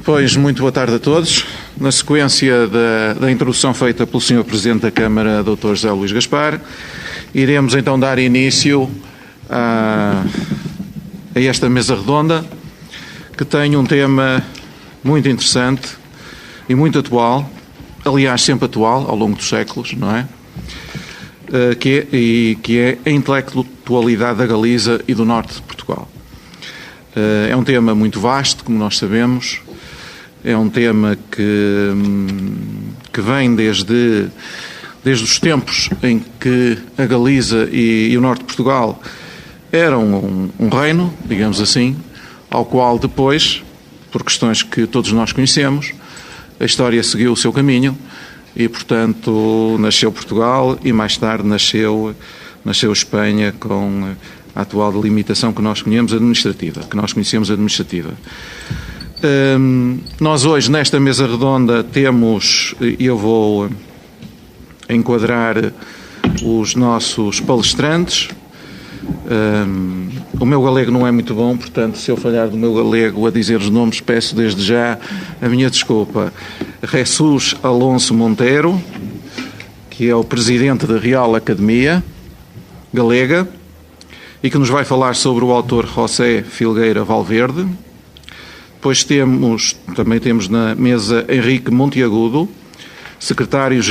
Pois, muito boa tarde a todos. Na sequência da introdução feita pelo Sr. Presidente da Câmara, Dr. José Luís Gaspar, iremos então dar início a esta mesa redonda, que tem um tema muito interessante e muito atual, aliás, sempre atual, ao longo dos séculos, não é? Que é a intelectualidade da Galiza e do norte de Portugal. É um tema muito vasto, como nós sabemos. É um tema que vem desde os tempos em que a Galiza e o norte de Portugal eram um reino, digamos assim, ao qual depois, por questões que todos nós conhecemos, a história seguiu o seu caminho e, portanto, nasceu Portugal e mais tarde nasceu Espanha com a atual delimitação que nós conhecemos administrativa. Nós hoje, nesta mesa redonda, temos, e eu vou enquadrar os nossos palestrantes. O meu galego não é muito bom, portanto, se eu falhar do meu galego a dizer os nomes, peço desde já a minha desculpa. Jesus Alonso Monteiro, que é o presidente da Real Academia Galega e que nos vai falar sobre o autor José Filgueira Valverde. Depois também temos na mesa Henrique Monteagudo, secretário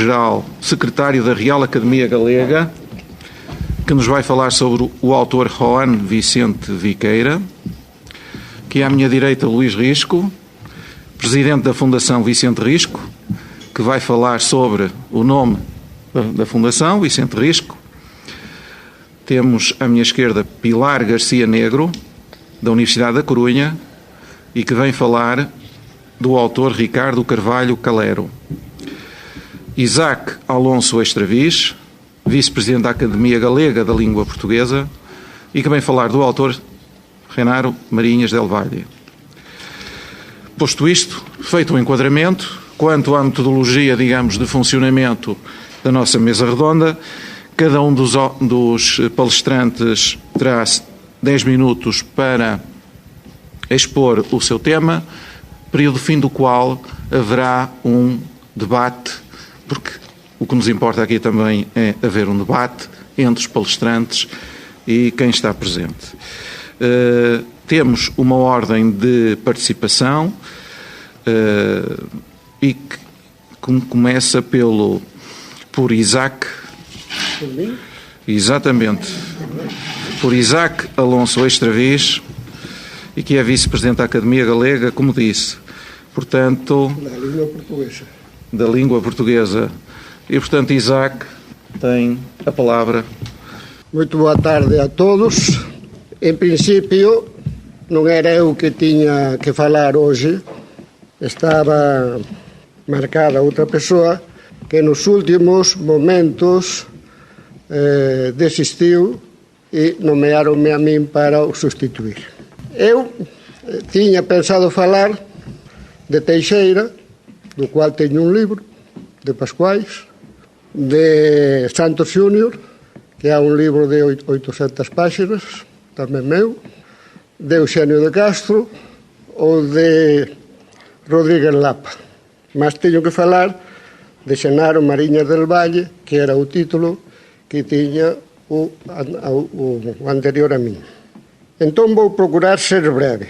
da Real Academia Galega, que nos vai falar sobre o autor João Vicente Viqueira, que é à minha direita Luís Risco, presidente da Fundação Vicente Risco, que vai falar sobre o nome da Fundação Vicente Risco. Temos à minha esquerda Pilar Garcia Negro, da Universidade da Corunha, e que vem falar do autor Ricardo Carvalho Calero. Isaac Alonso Extravis, vice-presidente da Academia Galega da Língua Portuguesa, e que vem falar do autor Genaro Marinhas del Valle. Posto isto, feito o enquadramento, quanto à metodologia, digamos, de funcionamento da nossa mesa redonda, cada um dos palestrantes terá 10 minutos para expor o seu tema, período fim do qual haverá um debate, porque o que nos importa aqui também é haver um debate entre os palestrantes e quem está presente. Temos uma ordem de participação e que começa por Isaac. Exatamente. Por Isaac Alonso Extravis, e que é vice-presidente da Academia Galega, como disse. Portanto, da língua portuguesa. E, portanto, Isaac tem a palavra. Muito boa tarde a todos. Em princípio, não era eu que tinha que falar hoje. Estava marcada outra pessoa que nos últimos momentos desistiu e nomearam-me a mim para o substituir. Eu tinha pensado falar de Teixeira, do qual tenho um livro, de Pascoais, de Santos Júnior, que é um livro de 800 páginas, também meu, de Eugênio de Castro ou de Rodríguez Lapa. Mas tenho que falar de Genaro Marinhas del Valle, que era o título que tinha o anterior a mim. Então vou procurar ser breve.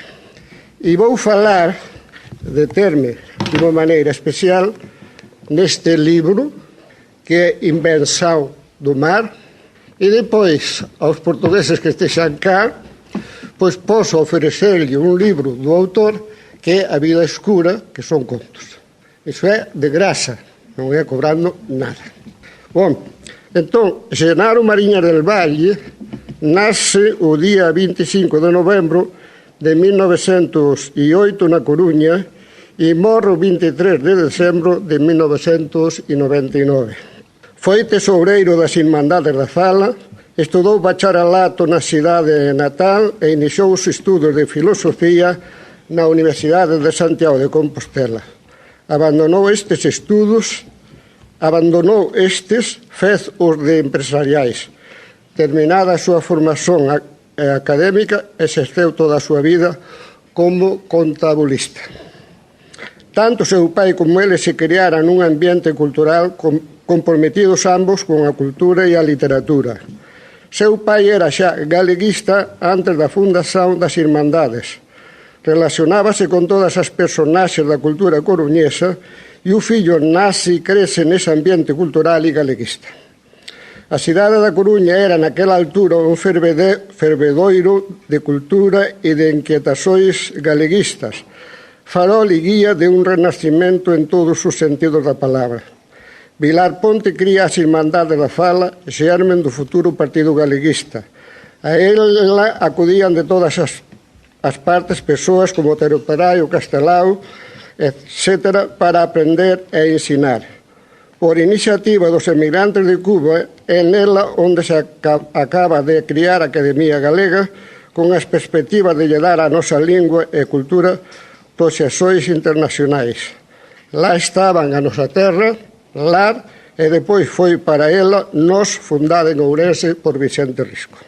E vou falar, deter-me de uma maneira especial, neste livro, que é Invenção do Mar, e depois, aos portugueses que estejam cá, pois posso oferecer-lhe um livro do autor, que é A Vida Escura, que são contos. Isso é de graça, não é cobrando nada. Bom, então, Genaro Marinhas del Valle nasce o dia 25 de novembro de 1908 na Coruña e morre o 23 de dezembro de 1999. Foi tesoureiro das Irmandades da Fala, estudou bacharelato na cidade natal e iniciou os estudos de filosofía na Universidade de Santiago de Compostela. Abandonou estes, fez os de empresariais. Terminada a súa formación académica, exerceu toda a súa vida como contabilista. Tanto seu pai como ele se criaran nun ambiente cultural comprometidos ambos con a cultura e a literatura. Seu pai era xa galeguista antes da fundación das Irmandades. Relacionábase con todas as personaxes da cultura coruñesa e o fillo nace e crece nese ambiente cultural e galeguista. A cidade da Coruña era naquela altura un fervedoiro de cultura e de inquietações galeguistas, farol e guía de un renacimento en todos os sentidos da palabra. Vilar Ponte cría as Irmandades da Fala, xermen do futuro Partido Galeguista. A ela acudían de todas as partes persoas como Otero Peraio, Castelao, etc., para aprender e ensinar. Por iniciativa dos emigrantes de Cuba, é nela onde se acaba de criar a Academia Galega con as perspectivas de lle dar a nosa lingua e cultura proxecções internacionais. Lá estaban a nosa terra, lar, e depois foi para ela nos fundada en Ourense por Vicente Risco.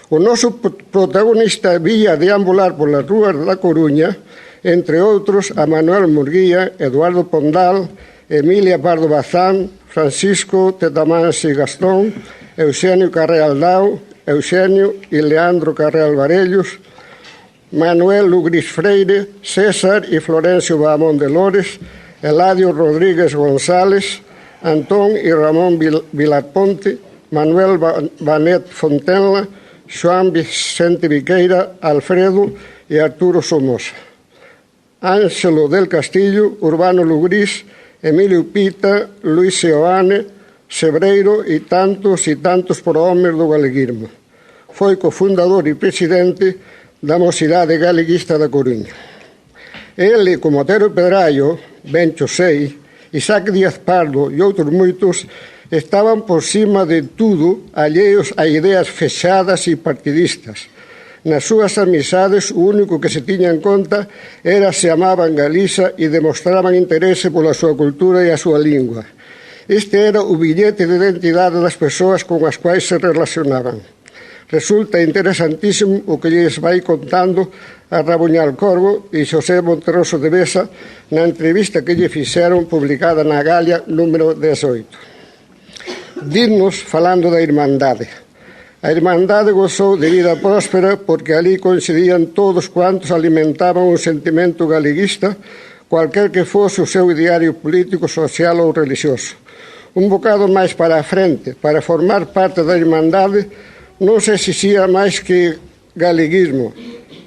O noso protagonista vía deambular polas rúas da Coruña, entre outros a Manuel Murguía, Eduardo Pondal, Emilia Pardo Bazán, Francisco Tetamansi Gastón, Eugenio Carreal Dao, Eugenio e Leandro Carreal Varellos, Manuel Lugris Freire, César e Florencio Bahamón de Lores, Eladio Rodríguez González, Antón e Ramón Vilar Ponte, Manuel Banet Fontenla, Xoán Vicente Viqueira, Alfredo e Arturo Somoza. Ángelo del Castillo, Urbano Lugris, Emilio Pita, Luis Seoane, Sebreiro e tantos prohomes do galeguismo. Foi cofundador e presidente da Mocidade Galeguista da Coruña. Ele, como Otero Pedraio, Bencho Sei, Isaac Díaz Pardo e outros moitos, estaban por cima de tudo alleos a ideas fechadas e partidistas. Nas súas amizades, o único que se tiña en conta era se amaban Galiza e demostraban interese pola súa cultura e a súa lingua. Este era o billete de identidade das persoas con as quais se relacionaban. Resulta interesantísimo o que lles vai contando a Rabuñal Corvo e Xosé Monterroso de Besa na entrevista que lle fixeron publicada na Galia número 18. Dinos falando da Irmandade. A Irmandade gozou de vida próspera porque ali coincidían todos cuantos alimentaban un sentimento galeguista, cualquer que fose o seu ideario político, social ou religioso. Un bocado máis para a frente, para formar parte da Irmandade, non se exixía máis que galeguismo,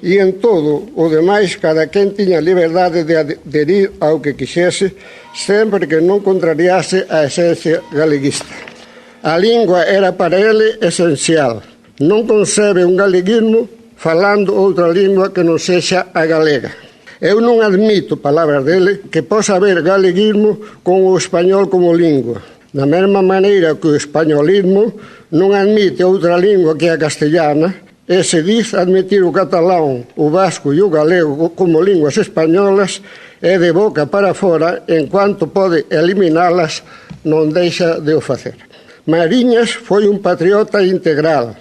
e en todo o demais cada quen tiña liberdade de aderir ao que quixese, sempre que non contrariase a esencia galeguista. A lingua era para ele esencial. Non concebe un galeguismo falando outra lingua que non sexa a galega. Eu non admito, palabras dele, que posa haber galeguismo con o español como lingua. Da mesma maneira que o españolismo non admite outra lingua que a castellana, e se diz admitir o catalán, o vasco e o galego como linguas españolas, é de boca para fora, en cuanto pode eliminalas, non deixa de o facer. Mariñas foi un patriota integral.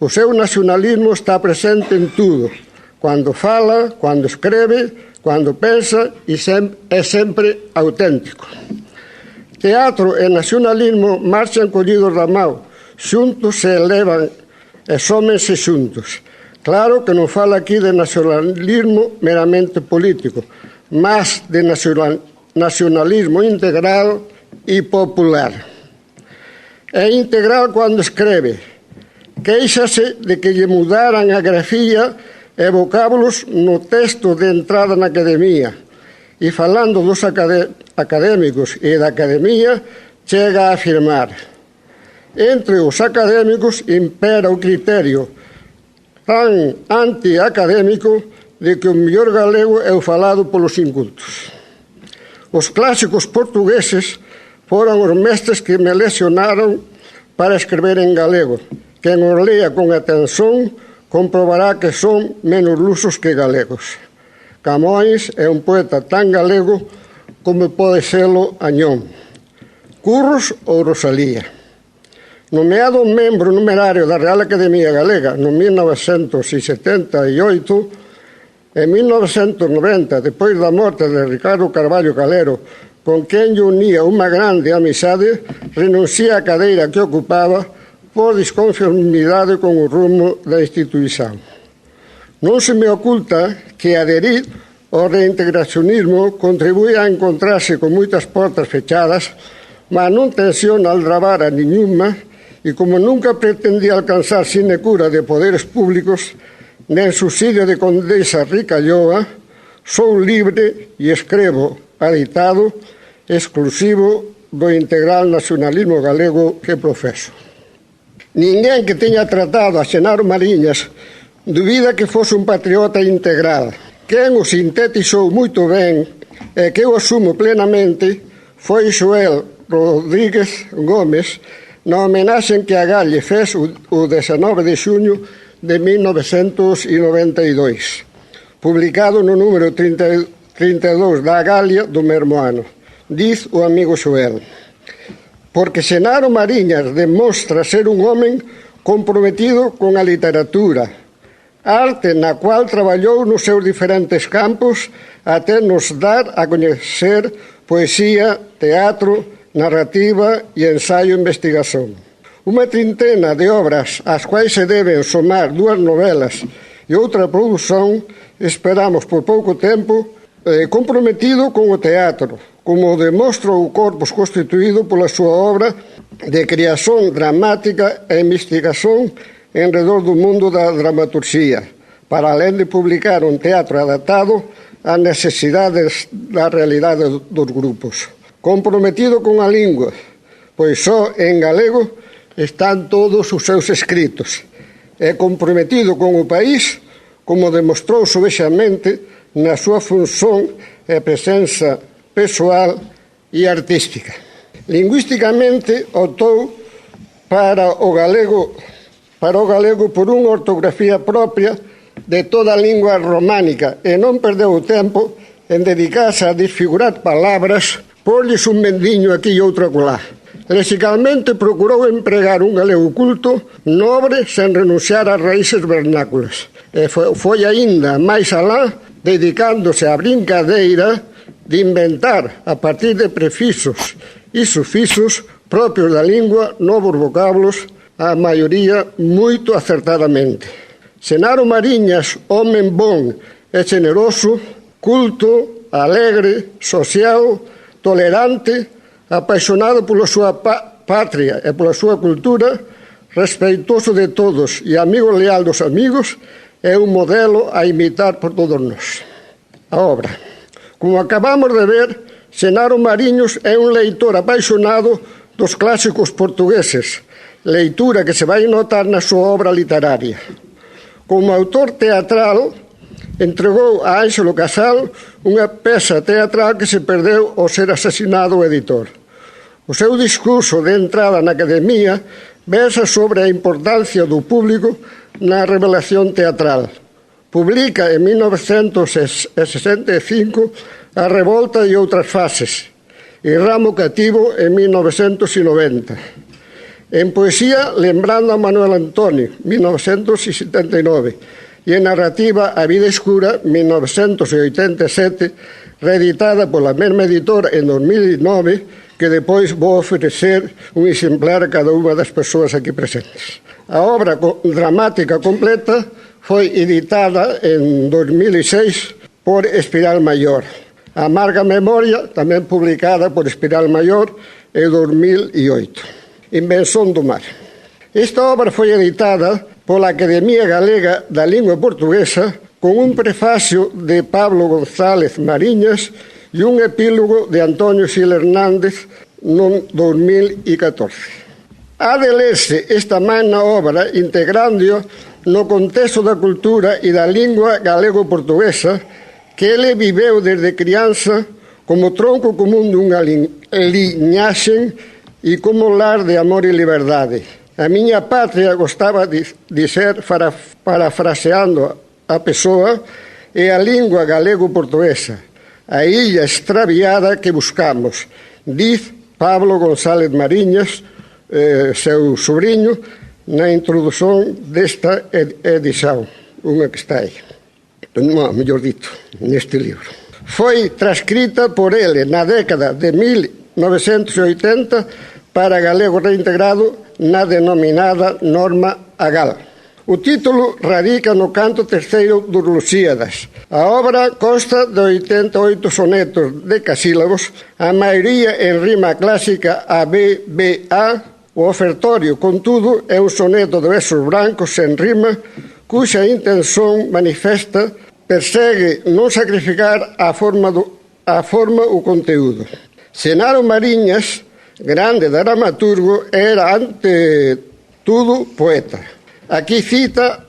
O seu nacionalismo está presente en tudo, cando fala, cando escreve, cando pensa e é sempre auténtico. Teatro e nacionalismo marchan collidos da mão, xuntos se elevan e sómense xuntos. Claro que non fala aquí de nacionalismo meramente político, mas de nacionalismo integral e popular. É integral cando escreve. Quéixase de que lle mudaran a grafía e vocábulos no texto de entrada na academia. E falando dos académicos e da academia, chega a afirmar: entre os académicos impera o criterio tan antiacadémico de que o mellor galego é o falado polos incultos. Os clásicos portugueses foron os mestres que me lesionaron para escrever en galego. Quen os lea con atención comprobará que son menos lusos que galegos. Camões é un poeta tan galego como pode selo Añón. Curros ou Rosalía. Nomeado membro numerario da Real Academia Galega no 1978, En 1990, despois da morte de Ricardo Carballo Calero, con quen lle unía unha grande amizade, renunciei á cadeira que ocupaba por disconformidade con o rumo da institución. Non se me oculta que aderir ao reintegracionismo contribúe a encontrarse con moitas portas fechadas, mas non tensiona aldrabar a niñuma, e como nunca pretendía alcanzar sinecura de poderes públicos, nen subsidio de condesa Ricalloa, sou libre e escrevo aditado exclusivo do integral nacionalismo galego que profeso. Ninguén que teña tratado a Xenaro Mariñas dubida que fose un patriota integral. Quen o sintetizou moito ben e que eu asumo plenamente foi Xoel Rodríguez Gómez na homenaxe que a Galle fez o 19 de xuño de 1992, publicado no número 32 da Galia do mesmo ano. Diz o amigo Xoel: porque Xenaro Mariñas demostra ser un home comprometido con a literatura, arte na cual traballou nos seus diferentes campos até nos dar a coñecer poesía, teatro, narrativa e ensaio e investigación. Unha trintena de obras ás quais se deben somar 2 novelas e outra produción, esperamos por pouco tempo, comprometido con o teatro, como demostra o corpus constituído pola súa obra de creación dramática e investigación en redor do mundo da dramaturxía, para alén de publicar un teatro adaptado ás necesidades da realidade dos grupos. Comprometido con a lingua, pois só en galego están todos os seus escritos. E comprometido con o país, como demostrou sobexamente na súa función e presenza persoal e artística. Lingüísticamente optou para o galego por unha ortografía propia de toda a lingua románica e non perdeu o tempo en dedicarse a desfigurar palabras, porlles un mendiño aquí e outro acolá. Lexicalmente procurou empregar un galego culto, nobre, sen renunciar ás raíces vernáculas. E foi aínda máis alá, dedicándose á brincadeira de inventar, a partir de prefixos e sufixos propios da lingua, novos vocablos, a maioría moito acertadamente. Xenaro Mariñas, home bon e generoso, culto, alegre, social, tolerante, apaixonado pola súa patria e pola súa cultura, respeitoso de todos e amigo leal dos amigos, é un modelo a imitar por todos nós. A obra. Como acabamos de ver, Xenaro Mariños é un leitor apaixonado dos clásicos portugueses, leitura que se vai notar na súa obra literaria. Como autor teatral, entregou a Ánxelo Casal unha peza teatral que se perdeu ao ser asesinado o editor. O seu discurso de entrada na academia versa sobre a importancia do público na revelación teatral. Publica en 1965 A Revolta e outras fases e Ramo Cativo en 1990. En poesía, lembrando a Manuel Antonio, 1979, e en narrativa A Vida Escura, 1987, reeditada pola mesma editora en 2009, que depois vou ofrecer un exemplar a cada unha das persoas aquí presentes. A obra dramática completa foi editada en 2006 por Espiral Maior. A Amarga Memoria, tamén publicada por Espiral Maior, en 2008. Invención do mar. Esta obra foi editada pola Academia Galega da Lingua Portuguesa con un prefacio de Pablo González Mariñas e un epílogo de Antonio Gil Hernández no 2014. Ha de lerse esta magna obra integrando no contexto da cultura e da lingua galego-portuguesa que ele viveu desde crianza como tronco común dunha liñaxe e como lar de amor e liberdade. A miña patria, gostaba de ser, parafraseando a persoa, é a lingua galego-portuguesa, a illa extraviada que buscamos, diz Pablo González Mariñas, seu sobrinho, na introdución desta edición, unha que está aí. mellor dito, neste libro. Foi transcrita por ele na década de 1980 para galego reintegrado na denominada Norma Agal. O título radica no canto terceiro dos Lusíadas. A obra consta de 88 sonetos decasílabos, a maioría en rima clásica ABBA. O ofertorio, contudo, é un soneto de versos brancos sen rima, cuxa intención manifesta persegue non sacrificar a forma o conteúdo. Xenaro Mariñas, grande dramaturgo, era ante tudo poeta. Aquí cita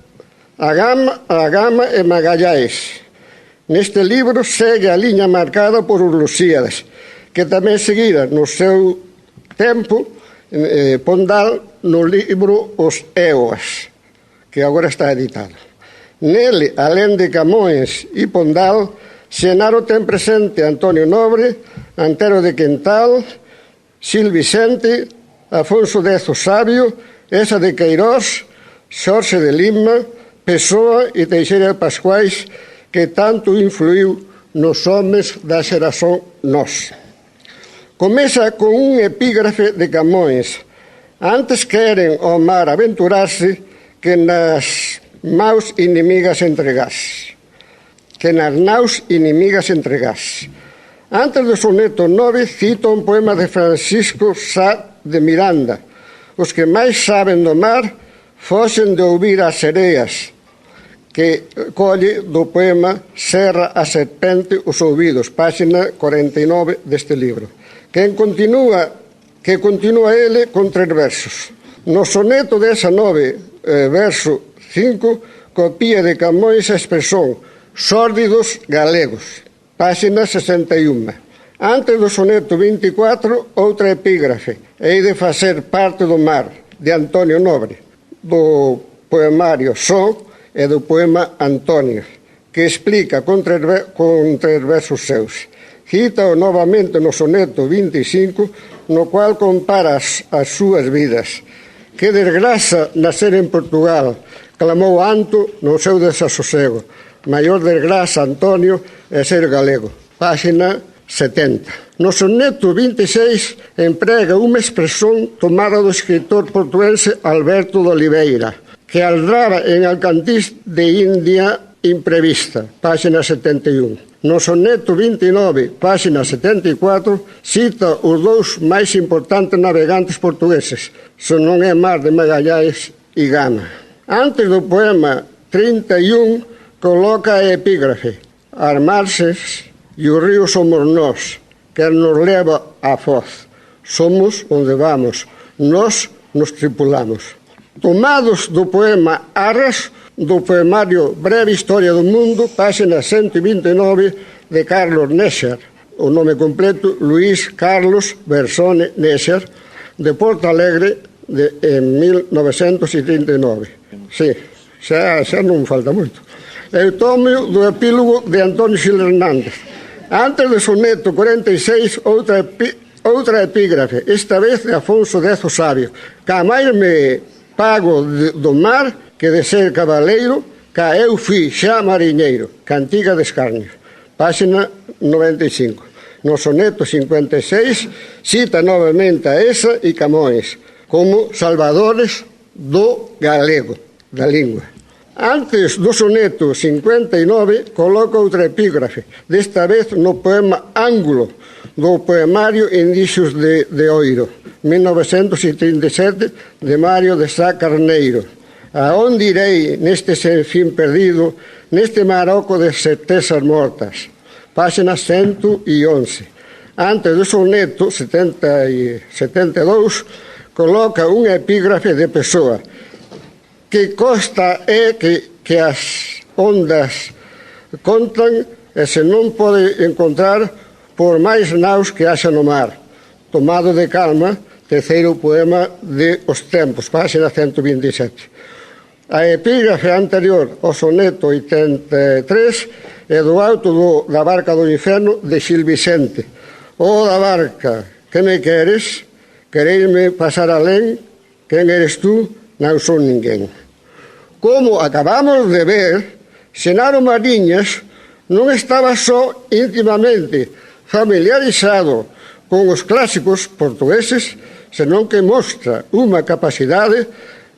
a Gama e Magalhães. Neste libro segue a liña marcada por os Lusíadas, que tamén seguira no seu tempo Pondal no libro Os Éoas, que agora está editado. Nele, alén de Camões e Pondal, Xenaro ten presente Antonio Nobre, Antero de Quental, Gil Vicente, Afonso X o Sabio, Esa de Queirós, Xorxe de Lima, Pessoa e Teixeira de Pascuais, que tanto influiu nos homes da xeración Nós. Comeza con un epígrafe de Camões. Antes queren ao mar aventurarse que nas maus inimigas entregás. Antes do soneto 9 cito un poema de Francisco Sá de Miranda. Os que máis saben do mar foxen de ouvir as sereas, que colle do poema Serra a serpente os ouvidos, páxina 49 deste libro. Que continúa ele con 3 versos. No soneto 19, verso 5, copia de Camões a expresión sórdidos galegos, páxina 61. Antes do soneto 24, outra epígrafe, hei de facer parte do mar, de Antonio Nobre, do poemario Só e do poema Antonio, que explica con 3 versos seus. Cita novamente no soneto 25, no cual compara as súas vidas. Que desgraza nacer en Portugal, clamou Anto no seu desasosego. Maior desgraza, Antonio, é ser galego. Páxina 70. No soneto 26 emprega unha expresión tomada do escritor portuense Alberto de Oliveira, que aldraba en Alcantís de India imprevista, páxina 71. No soneto 29, páxina 74, cita os 2 máis importantes navegantes portugueses, se non é Mar de Magalhães e Gama. Antes do poema 31, coloca a epígrafe: Armarses e o río somos nós, que nos leva a foz. Somos onde vamos, nós nos tripulamos. Tomados do poema Arras, do poemario Breve Historia do Mundo, páxina 129, de Carlos Néxer. O nome completo, Luís Carlos Bersone Néxer, de Porto Alegre, en 1939. Sí, xa non falta moito. Eutomio do epílogo de Antonio Gil Hernández. Antes do soneto 46, outra epígrafe, esta vez de Afonso X o Sabio. Ca máis me pago do mar que de ser cabaleiro, ca eu fui xa mariñeiro, Cantiga de Escarnio, páxina 95. No soneto 56 cita novamente a esa e Camões como salvadores do galego, da lingua. Antes do soneto 59 coloca outra epígrafe, desta vez no poema Ángulo, do poemario Indicios de Oiro, 1937, de Mario de Sá Carneiro. A onde irei neste sen fin perdido, neste maroco de certezas mortas, páxina 111. Antes do soneto 72, coloca unha epígrafe de Pessoa, que costa é que as ondas contan e se non pode encontrar por máis naus que haxa no mar. Tomado de Calma, terceiro poema de Os Tempos, páxina 127. A epígrafe anterior ao soneto 83 é do Auto da Barca do Inferno de Gil Vicente. O da barca, que me queres? Quereime pasar alén? Quen eres tú? Non son ninguén. Como acabamos de ver, Xenaro Mariñas non estaba só íntimamente familiarizado con os clásicos portugueses, senón que mostra unha capacidade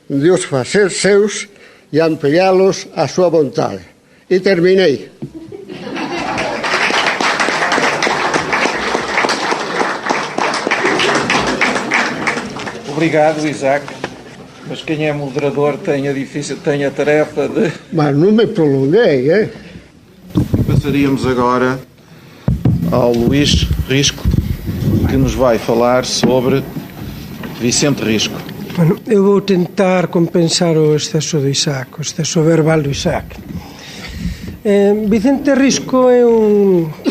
de os facer seus e ampliálos á súa vontade. E terminei. Obrigado, Isaac. Mas quem é moderador tem a tarefa de... Mas não me prolonguei, Passaríamos agora ao Luís Risco, que nos vai falar sobre Vicente Risco. Bueno, eu vou tentar compensar o exceso do Isaac, o exceso verbal do Isaac. Vicente Risco é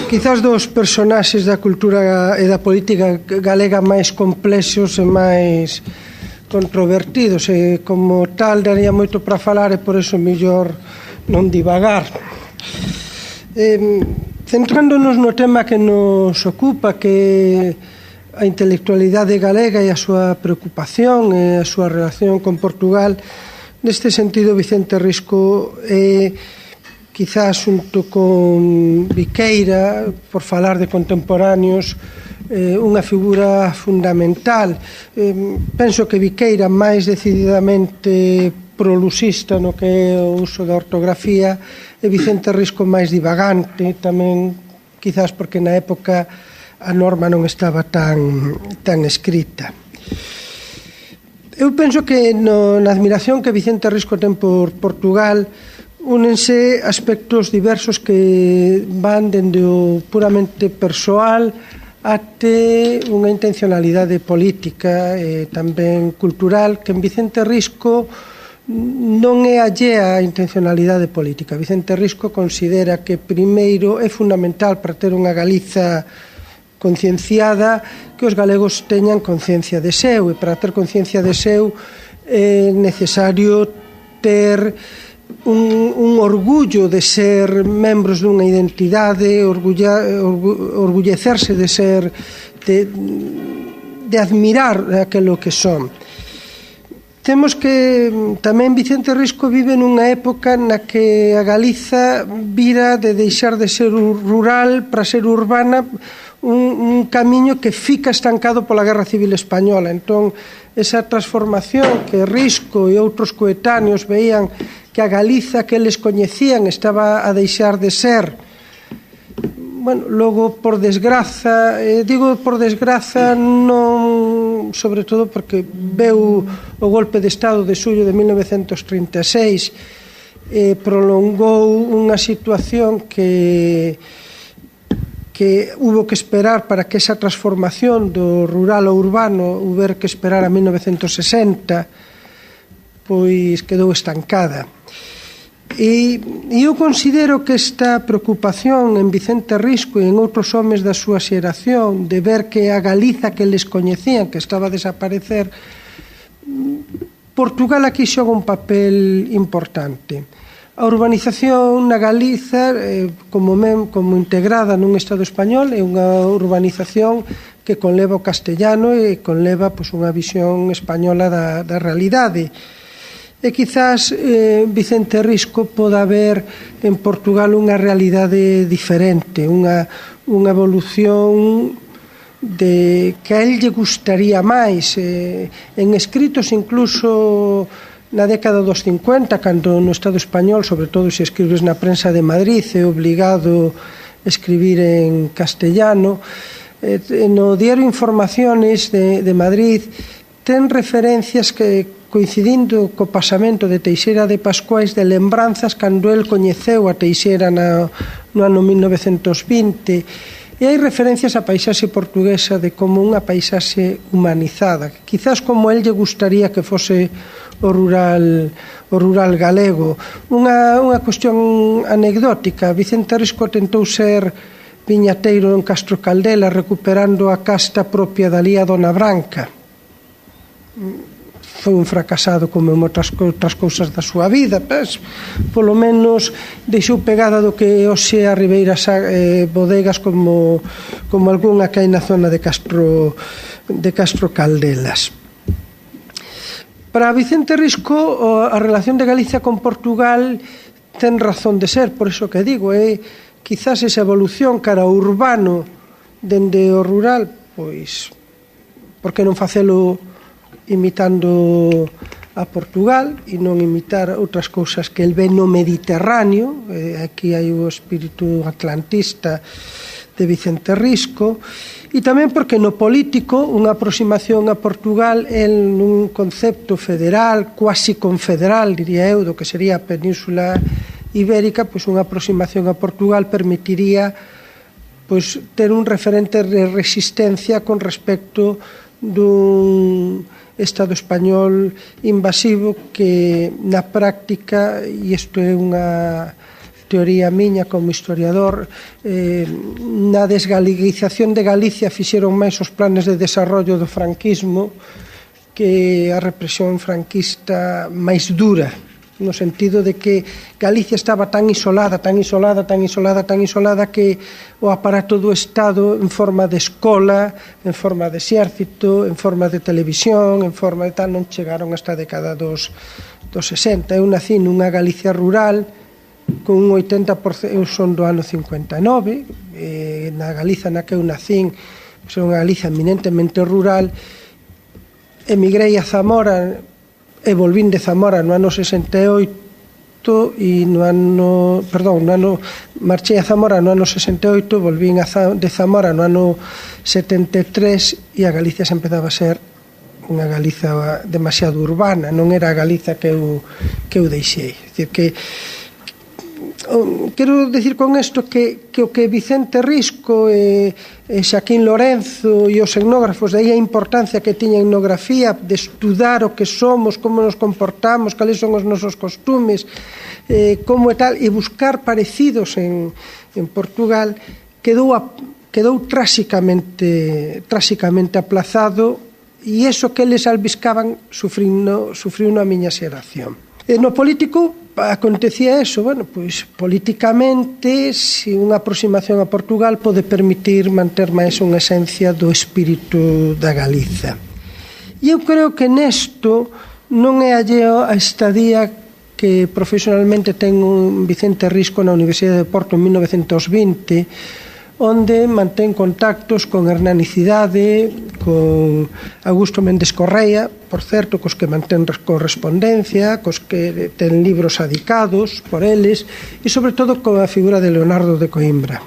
quizás dos personaxes da cultura e da política galega máis complexos e máis controvertidos, e como tal daría moito para falar, e por iso mellor non divagar. Centrándonos no tema que nos ocupa, que a intelectualidade galega e a súa preocupación e a súa relación con Portugal, neste sentido Vicente Risco é quizás xunto con Viqueira, por falar de contemporáneos, unha figura fundamental. Penso que Viqueira máis decididamente prolusista no que é o uso da ortografía, e Vicente Risco máis divagante, tamén quizás porque na época a norma non estaba tan escrita. Eu penso que na admiración que Vicente Risco ten por Portugal únense aspectos diversos que van dende o puramente persoal até unha intencionalidade política e tamén cultural, que en Vicente Risco non é allea a intencionalidade política. Vicente Risco considera que primeiro é fundamental para ter unha Galiza concienciada que os galegos teñan conciencia de seu, e para ter conciencia de seu é necesario ter un orgullo de ser membros dunha identidade, orgullecerse de ser, de admirar aquilo que son. Temos que tamén Vicente Risco vive nunha época na que a Galiza vira de deixar de ser rural para ser urbana, un camiño que fica estancado pola Guerra Civil Española. Entón, esa transformación que Risco e outros coetáneos veían que a Galiza que eles coñecían estaba a deixar de ser, bueno, logo por desgraza, digo por desgraza non sobre todo porque veu o golpe de Estado de xullo de 1936 e prolongou unha situación que hubo que esperar para que esa transformación do rural ao urbano huber que esperar a 1960, pois quedou estancada. E eu considero que esta preocupación en Vicente Risco e en outros homes da súa xeración de ver que a Galiza que eles coñecían que estaba a desaparecer, Portugal aquí xoga un papel importante. A urbanización na Galiza, como integrada nun Estado español, é unha urbanización que conleva o castellano e conleva unha visión española da realidade. E quizás Vicente Risco poda ver en Portugal unha realidade diferente, unha evolución de que a él lle gustaría máis. En escritos incluso na década dos 50, cando no Estado español, sobre todo se escribes na prensa de Madrid, é obligado a escribir en castellano, no diario Informaciones de Madrid ten referencias que coincidindo co pasamento de Teixeira de Pascuais de lembranzas cando el coñeceu a Teixeira no ano 1920, e hai referencias á paisaxe portuguesa de como unha paisaxe humanizada, quizás como el lle gustaría que fose o rural galego. Unha cuestión anecdótica: Vicente Risco tentou ser viñateiro en Castro Caldela recuperando a casta propia da Lía Dona Branca. Foi un fracasado como en outras cousas da súa vida, pero polo menos deixou pegada do que hoxe a Ribeiras bodegas como algunha que hai na zona de Castro Caldelas. Para Vicente Risco, a relación de Galicia con Portugal ten razón de ser, por iso que digo, quizás esa evolución cara ao urbano dende o rural, pois, por que non facelo imitando a Portugal e non imitar outras cousas que el ve no Mediterráneo. Aquí hai o espírito atlantista de Vicente Risco, e tamén porque no político unha aproximación a Portugal nun concepto federal, cuasi confederal, diría eu, do que sería a Península Ibérica, pois unha aproximación a Portugal permitiría pois ter un referente de resistencia con respecto dun Estado español invasivo que na práctica, e isto é unha teoría miña como historiador, na desgaleguización de Galicia fixeron máis os planes de desarrollo do franquismo que a represión franquista máis dura, no sentido de que Galicia estaba tan isolada que o aparato do Estado en forma de escola, en forma de exército, en forma de televisión, en forma de tal, non chegaron hasta a década dos 60. Eu nací nunha Galicia rural con un 80%, eu son do ano 59, na Galiza na que eu nacín, son unha Galiza eminentemente rural. Emigrei a Zamora e volvín de Zamora no ano 68 e marchei a Zamora no ano 68, volvín de Zamora no ano 73 e a Galicia se empezaba a ser unha Galiza demasiado urbana, non era a Galiza que eu deixei. É dicir, que quero dicir con isto que o que Vicente Risco e Xaquín Lorenzo e os etnógrafos, de aí a importancia que tiña a etnografía de estudar o que somos, como nos comportamos, cales son os nosos costumes, como e tal, e buscar parecidos en Portugal, quedou tráxicamente aplazado, e iso que eles albiscaban sufriu a miña xeración. No político acontecía eso, pois políticamente, se unha aproximación a Portugal pode permitir manter máis unha esencia do espírito da Galiza. E eu creo que nesto non é alleo a estadía que profesionalmente ten un Vicente Risco na Universidade de Porto en 1920, onde mantén contactos con Hernán Cidade, con Augusto Méndez Correa, por certo, cos que mantén correspondencia, cos que ten libros adicados por eles, e sobre todo con a figura de Leonardo de Coimbra.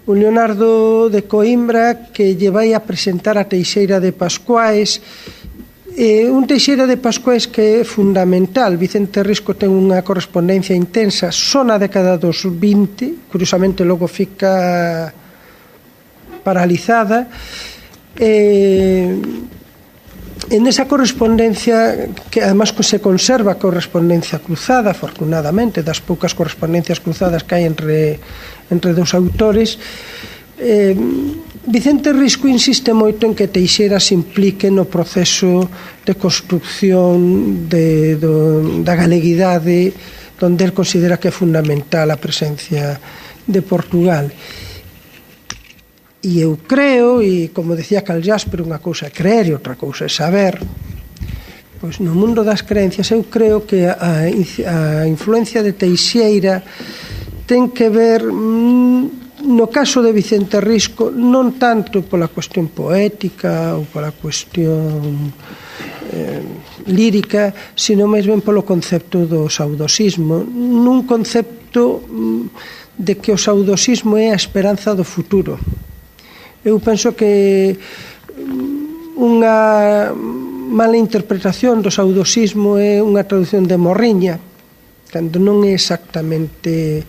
Un Leonardo de Coimbra que lle vai a presentar a Teixeira de Pascuais, un Teixeira de Pascuais que é fundamental. Vicente Risco ten unha correspondencia intensa só na década dos 20, curiosamente logo fica paralizada, en esa correspondencia que además se conserva correspondencia cruzada, afortunadamente, das poucas correspondencias cruzadas que hai entre dous autores. Vicente Risco insiste moito en que Teixeira se implique no proceso de construcción da galeguidade, onde ele considera que é fundamental a presencia de Portugal. E eu creo, e como decía Karl Jaspers, unha cousa é creer e outra cousa é saber. Pois no mundo das creencias eu creo que a influencia de Teixeira ten que ver, no caso de Vicente Risco, non tanto pola cuestión poética ou pola cuestión lírica, sino máis ben polo concepto do saudosismo, nun concepto de que o saudosismo é a esperanza do futuro. Eu penso que unha mala interpretación do saudosismo é unha traducción de Morriña, cando non é exactamente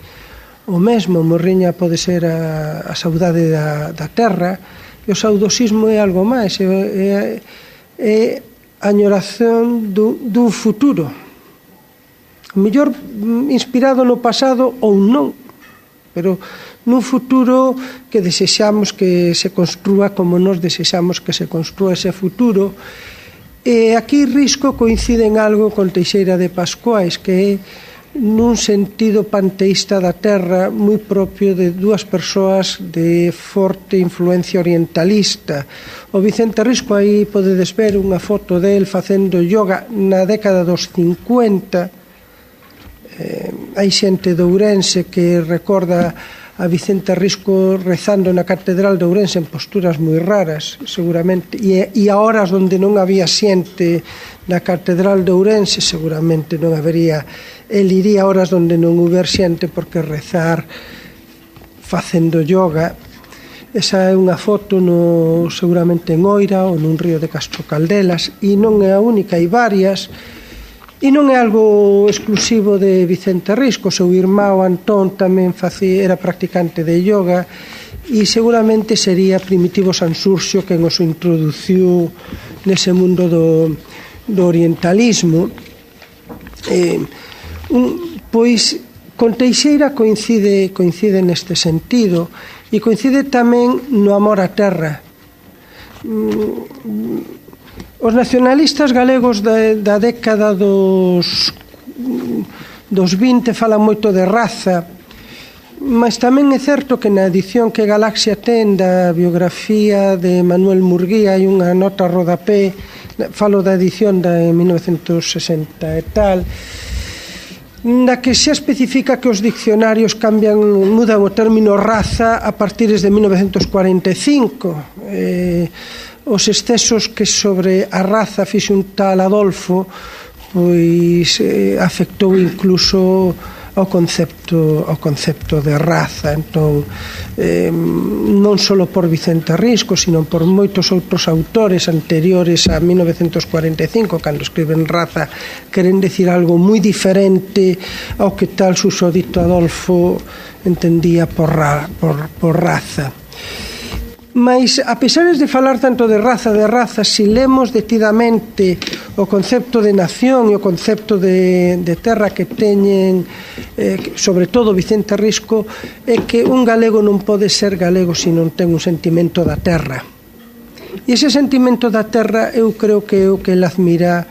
o mesmo. Morriña pode ser a saudade da terra, e o saudosismo é algo máis, é a añoración dun futuro, mellor inspirado no pasado ou non, pero nun futuro que desexamos que se construa como nos desexamos que se construa ese futuro. E aquí Risco coincide en algo con Teixeira de Pascuais, que é nun sentido panteísta da terra moi propio de dúas persoas de forte influencia orientalista. O Vicente Risco, aí podedes ver unha foto del facendo yoga na década dos 50, Hai xente de Ourense que recorda a Vicente Risco rezando na Catedral de Ourense en posturas moi raras, seguramente, e a horas onde non había xente na Catedral de Ourense, seguramente non habería, el iría a horas onde non houber xente, porque rezar facendo yoga. Esa é unha foto seguramente en Oira ou nun río de Castro Caldelas, e non é a única, hai varias. E non é algo exclusivo de Vicente Risco. O seu irmão Antón tamén era practicante de yoga, e seguramente sería Primitivo Sanxurxo quen os introduciu nese mundo do orientalismo. Pois con Teixeira coincide neste sentido, e coincide tamén no amor á terra. Os nacionalistas galegos da década dos 20 falan moito de raza, mas tamén é certo que na edición que Galaxia ten da biografía de Manuel Murguía hai unha nota a rodapé, falo da edición de 1960 e tal, na que se especifica que os diccionarios mudan o término raza a partir de 1945. Os excesos que sobre a raza fixe un tal Adolfo pois afectou incluso ao concepto de raza. Entón, non só por Vicente Risco, sino por moitos outros autores anteriores a 1945, cando escriben raza, queren decir algo moi diferente ao que tal susodito Adolfo entendía por raza. Mas, a pesar de falar tanto de raza, se lemos detidamente o concepto de nación e o concepto de terra que teñen, sobre todo Vicente Risco, é que un galego non pode ser galego se non ten un sentimento da terra. E ese sentimento da terra eu creo que é o que ele admira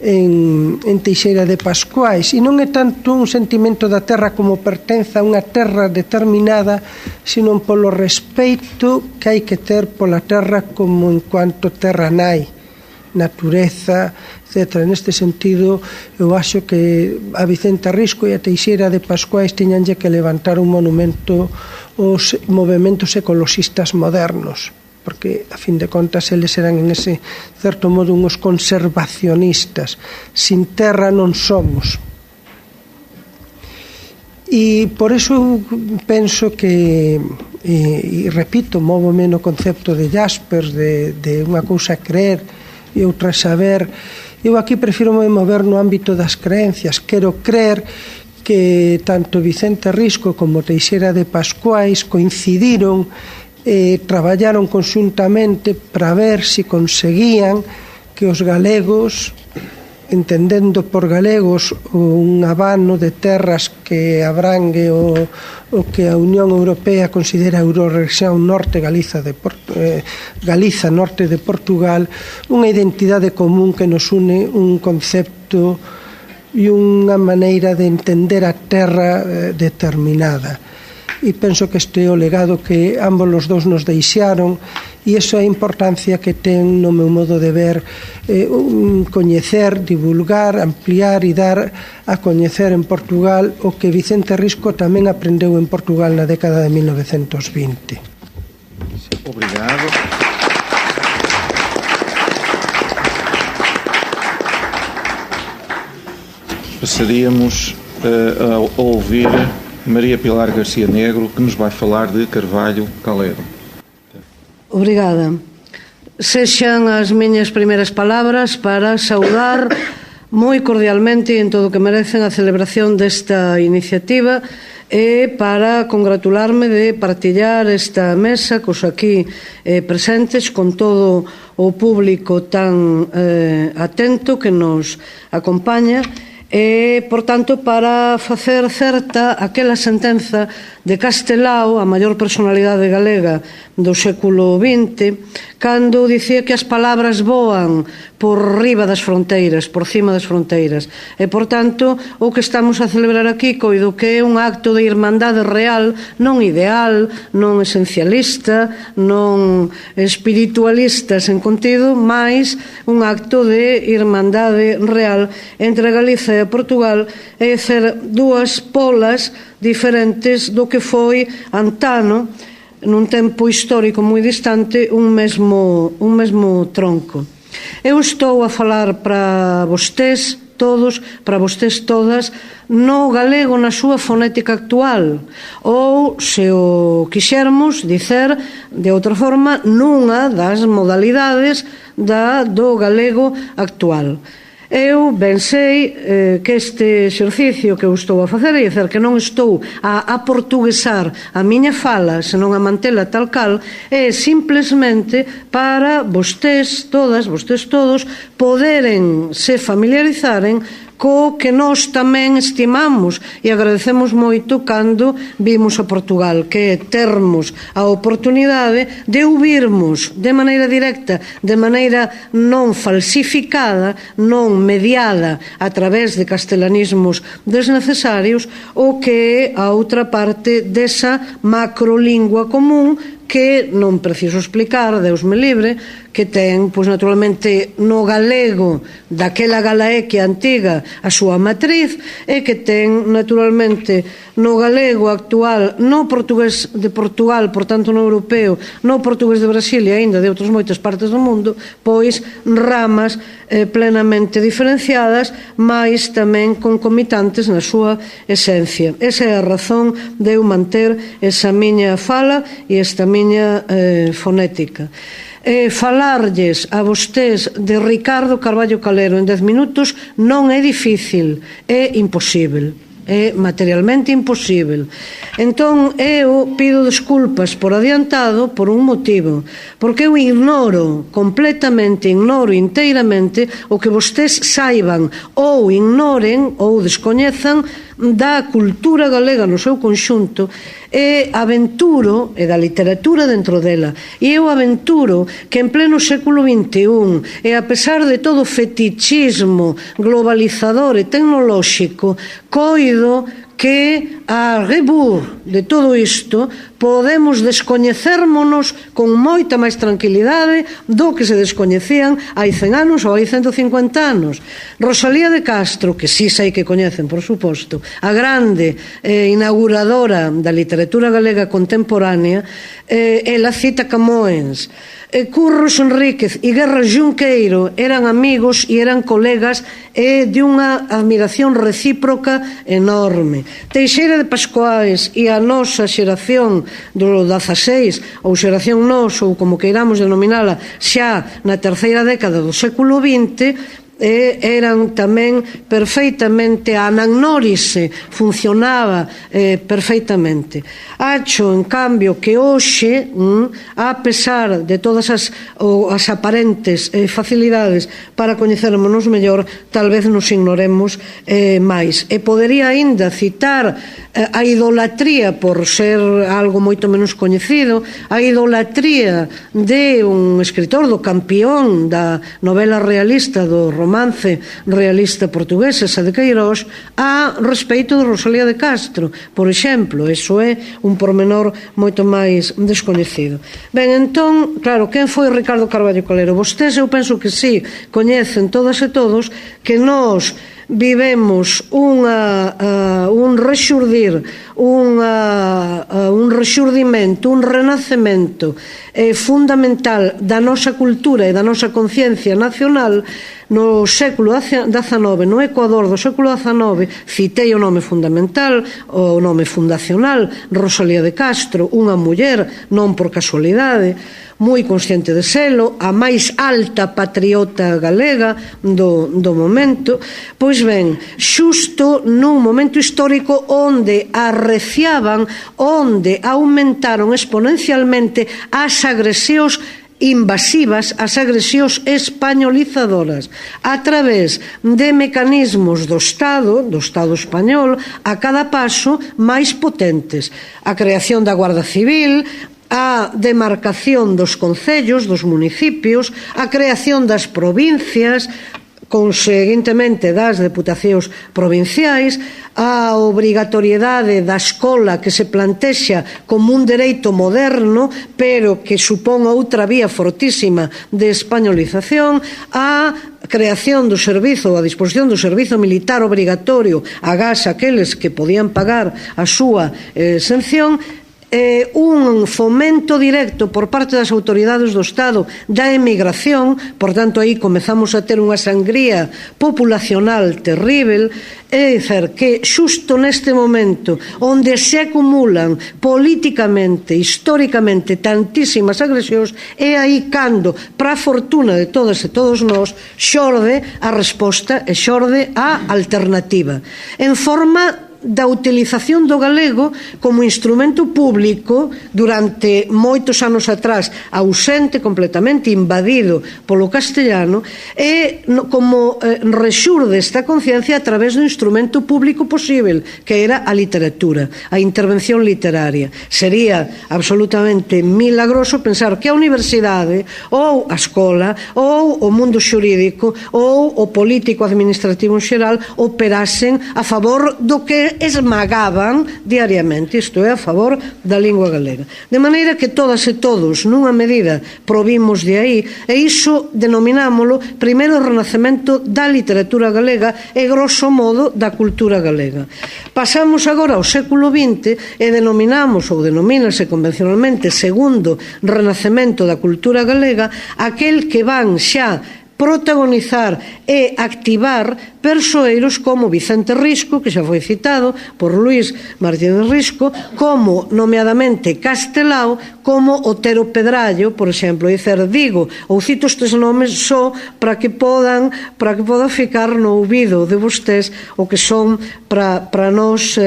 en Teixeira de Pascuais, e non é tanto un sentimento da terra como pertenza a unha terra determinada, sino polo respeito que hai que ter pola terra como en cuanto terra nai, natureza, etc. Neste sentido, eu acho que a Vicente Risco e a Teixeira de Pascuais tiñanlle que levantar un monumento aos movementos ecoloxistas modernos, porque, a fin de contas, eles eran, en ese certo modo, uns conservacionistas. Sin terra non somos. E por iso eu penso que, e repito, móvome no concepto de Jaspers, de unha cousa creer e outra saber. Eu aquí prefiro me mover no ámbito das creencias. Quero creer que tanto Vicente Risco como Teixeira de Pascuais coincidiron traballaron conxuntamente para ver se conseguían que os galegos, entendendo por galegos un abano de terras que abrangue o que a Unión Europea considera a Eurorrexión Norte, Galiza, Norte de Portugal, unha identidade común que nos une un concepto e unha maneira de entender a terra determinada. E penso que este é o legado que ambos os dous nos deixaron, e iso é a importancia que ten, no meu modo de ver, coñecer, divulgar, ampliar e dar a coñecer en Portugal o que Vicente Risco tamén aprendeu en Portugal na década de 1920. Obrigado. Passaríamos a ouvir Maria Pilar García Negro, que nos vai falar de Carvalho Calero. Obrigada. Sexan as miñas primeiras palabras para saudar moi cordialmente e en todo o que merecen a celebración desta iniciativa e para congratularme de partillar esta mesa cos aquí presentes con todo o público tan atento que nos acompaña. E, por tanto, para facer certa aquela sentenza de Castelao, a maior personalidade galega do século XX, cando dicía que as palabras voan por riba das fronteiras, por cima das fronteiras. E, por tanto, o que estamos a celebrar aquí coido que é un acto de irmandade real, non ideal, non esencialista, non espiritualista sen contido, mais un acto de irmandade real entre Galiza e e a Portugal, é ser dúas polas diferentes do que foi antano, nun tempo histórico moi distante, un mesmo tronco. Eu estou a falar para vostés todos, para vostés todas, no galego na súa fonética actual, ou, se o quixermos dicer de outra forma, nunha das modalidades do galego actual. Eu ben sei que este exercicio que eu estou a facer, é dizer, que non estou a aportuguesar a miña fala, senón a mantela tal cal, é simplesmente para vostés todas, vostés todos, poderen se familiarizaren co que nós tamén estimamos e agradecemos moito cando vimos a Portugal, que é termos a oportunidade de ouvirmos de maneira directa, de maneira non falsificada, non mediada a través de castelanismos desnecesarios, o que é a outra parte desa macrolingua común que non preciso explicar, Deus me libre, que ten, pois naturalmente, no galego daquela galaequia antiga a súa matriz, e que ten, naturalmente, no galego actual, no portugués de Portugal, por tanto no europeo, no portugués de Brasil e aínda de outras moitas partes do mundo, pois ramas plenamente diferenciadas, mais tamén concomitantes na súa esencia. Esa é a razón de eu manter esa miña fala e esta miña fonética. Falarlles a vostés de Ricardo Carballo Calero en 10 minutos non é difícil, é imposible. É materialmente imposible. Entón eu pido desculpas por adiantado por un motivo, porque eu completamente ignoro inteiramente o que vostés saiban ou ignoren ou descoñezan da cultura galega no seu conxunto, e aventuro, e da literatura dentro dela, e eu aventuro que en pleno século XXI, e a pesar de todo o fetichismo globalizador e tecnolóxico, coido que a rebur de todo isto podemos descoñecérmonos con moita máis tranquilidade do que se descoñecían hai 100 anos ou hai 150 anos. Rosalía de Castro, que si sei que coñecen, por suposto, a grande inauguradora da literatura galega contemporánea, ela cita Camões. Curros Enríquez e Guerra Junqueiro eran amigos e eran colegas de unha admiración recíproca enorme. Teixeira de Pascuais e a nosa xeración do 16, ou xeración nos, ou como queiramos denominala, xa na terceira década do século XX, eran tamén perfeitamente, a anagnórise funcionaba perfeitamente. Acho, en cambio, que hoxe, a pesar de todas as aparentes facilidades para coñecermonos mellor, tal vez nos ignoremos máis. E podería aínda citar a idolatría, por ser algo moito menos coñecido, a idolatría de un escritor do campeón da novela realista, do romance realista portugués, esa de Queirós, a respeito de Rosalía de Castro, por exemplo. Eso é un pormenor moito máis descoñecido. Ben, entón, claro, quen foi Ricardo Carballo Calero? Vostés, eu penso que sí, coñecen todas e todos que nós vivemos un rexurdir, un rexurdimento, un renacemento fundamental da nosa cultura e da nosa conciencia nacional no século XIX, no Ecuador do século XIX. Citei o nome fundamental, o nome fundacional, Rosalía de Castro, unha muller, non por casualidade, moi consciente de selo, a máis alta patriota galega do momento. Pois ben, xusto nun momento histórico onde arreciaban, onde aumentaron exponencialmente as agresións invasivas, as agresións españolizadoras, a través de mecanismos do Estado español, a cada paso máis potentes. A creación da Guarda Civil, a demarcación dos concellos, dos municipios, a creación das provincias, conseguintemente das deputacións provinciais, a obrigatoriedade da escola que se plantexa como un dereito moderno, pero que supón outra vía fortísima de españolización, a creación do servizo, a disposición do servizo militar obrigatorio agás aqueles que podían pagar a súa exención, un fomento directo por parte das autoridades do Estado da emigración, por tanto aí comezamos a ter unha sangría populacional terrível. É dizer, que xusto neste momento onde se acumulan políticamente, históricamente tantísimas agresións, é aí cando, para a fortuna de todas e todos nós, xorde a resposta e xorde a alternativa en forma da utilización do galego como instrumento público durante moitos anos atrás, ausente completamente, invadido polo castellano, e como rexurde esta conciencia a través do instrumento público posible, que era a literatura, a intervención literaria. Sería absolutamente milagroso pensar que a universidade ou a escola ou o mundo xurídico ou o político administrativo en xeral operasen a favor do que esmagaban diariamente, isto é, a favor da lingua galega. De maneira que todas e todos, nunha medida, provimos de aí, e iso denominámolo primeiro renacemento da literatura galega e, grosso modo, da cultura galega. Pasamos agora ao século XX e denominamos, ou denomínase convencionalmente, segundo renacemento da cultura galega, aquel que van xa protagonizar e activar persoeiros como Vicente Risco, que xa foi citado por Luís Martínez Risco, como, nomeadamente, Castelao, como Otero Pedrallo, por exemplo. Digo, ou cito estes nomes só para que poda ficar no ouvido de vostés o que son para nós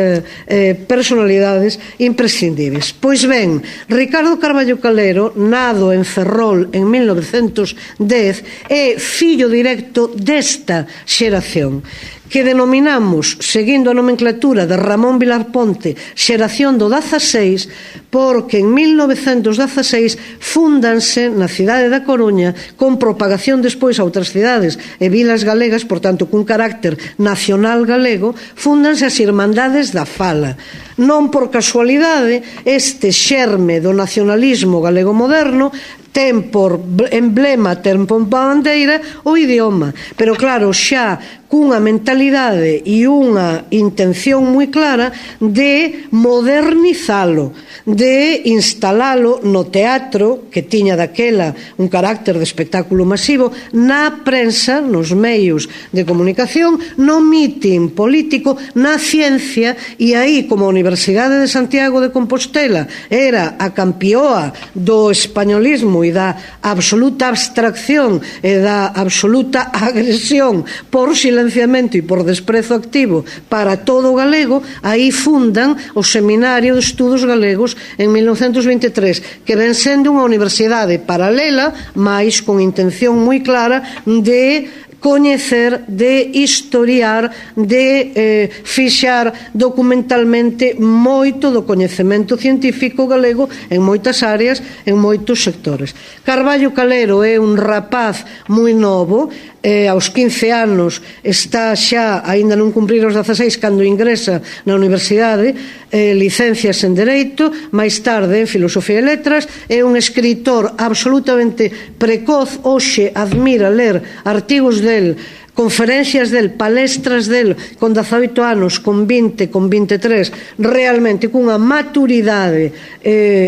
personalidades imprescindíveis. Pois ben, Ricardo Carballo Calero, nado en Ferrol en 1910, é fillo directo desta xeración que denominamos, seguindo a nomenclatura de Ramón Vilar Ponte, xeración do 16, porque en 1916 fúndanse na cidade da Coruña, con propagación despois a outras cidades e vilas galegas, por tanto, cun carácter nacional galego, fúndanse as Irmandades da Fala. Non por casualidade, este xerme do nacionalismo galego moderno ten por emblema, ten por bandeira o idioma, pero claro, xa cunha mentalidade e unha intención moi clara de modernizalo, de instalalo no teatro, que tiña daquela un carácter de espectáculo masivo, na prensa, nos medios de comunicación, no mitin político, na ciencia, e aí, como a Universidade de Santiago de Compostela era a campioa do españolismo e da absoluta abstracción e da absoluta agresión por silenciamento e por desprezo activo para todo o galego, aí fundan o Seminario de Estudos Galegos en 1923, que ven sendo unha universidade paralela, mais con intención moi clara de coñecer, de historiar, de fixar documentalmente moito do coñecemento científico galego en moitas áreas, en moitos sectores. Carballo Calero é un rapaz moi novo, aos 15 anos está xa, aínda non cumprir os 16 cando ingresa na universidade, licencias en Dereito, máis tarde en Filosofía e Letras, é un escritor absolutamente precoz. Hoxe admira ler artigos del, conferencias del, palestras del, con 18 anos, con 20, con 23, realmente cunha maturidade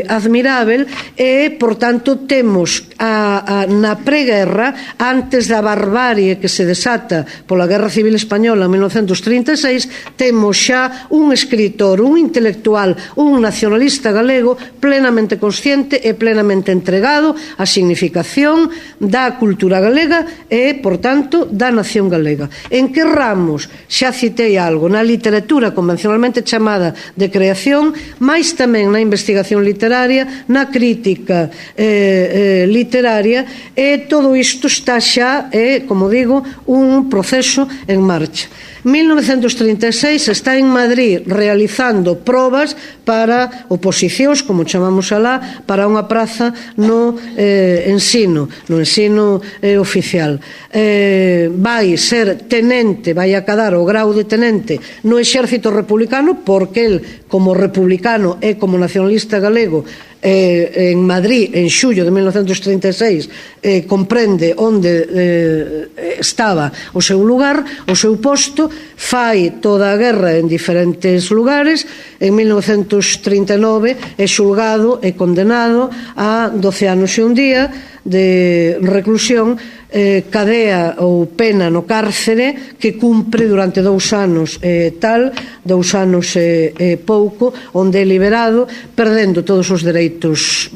admirável, e, por tanto, temos na preguerra, antes da barbarie que se desata pola Guerra Civil Española en 1936, temos xa un escritor, un intelectual, un nacionalista galego plenamente consciente e plenamente entregado á significación da cultura galega e, por tanto, da nación galega. En que ramos? Xa citei algo, na literatura convencionalmente chamada de creación, máis tamén na investigación literaria, na crítica literaria, e todo isto está xa, como digo, un proceso en marcha. 1936 está en Madrid realizando probas para oposicións, como chamamos alá, para unha praza no ensino oficial. Vai ser tenente, vai acadar o grau de tenente no exército republicano, porque el, como republicano e como nacionalista galego, en Madrid, en xullo de 1936, comprende onde estaba o seu lugar, o seu posto, fai toda a guerra en diferentes lugares. En 1939 é xulgado e condenado a 12 anos e un día de reclusión, cadea ou pena no cárcere, que cumpre durante 2 anos 2 anos e pouco, onde é liberado, perdendo todos os dereitos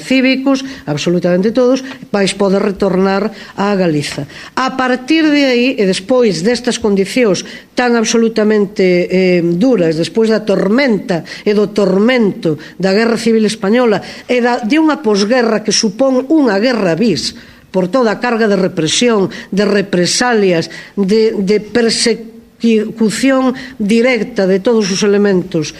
cívicos, absolutamente todos, vais poder retornar a Galiza. A partir de aí, e despois destas condicións tan absolutamente duras, despois da tormenta e do tormento da Guerra Civil Española e de unha posguerra que supón unha guerra bis, por toda a carga de represión, de represalias, de persecución directa de todos os elementos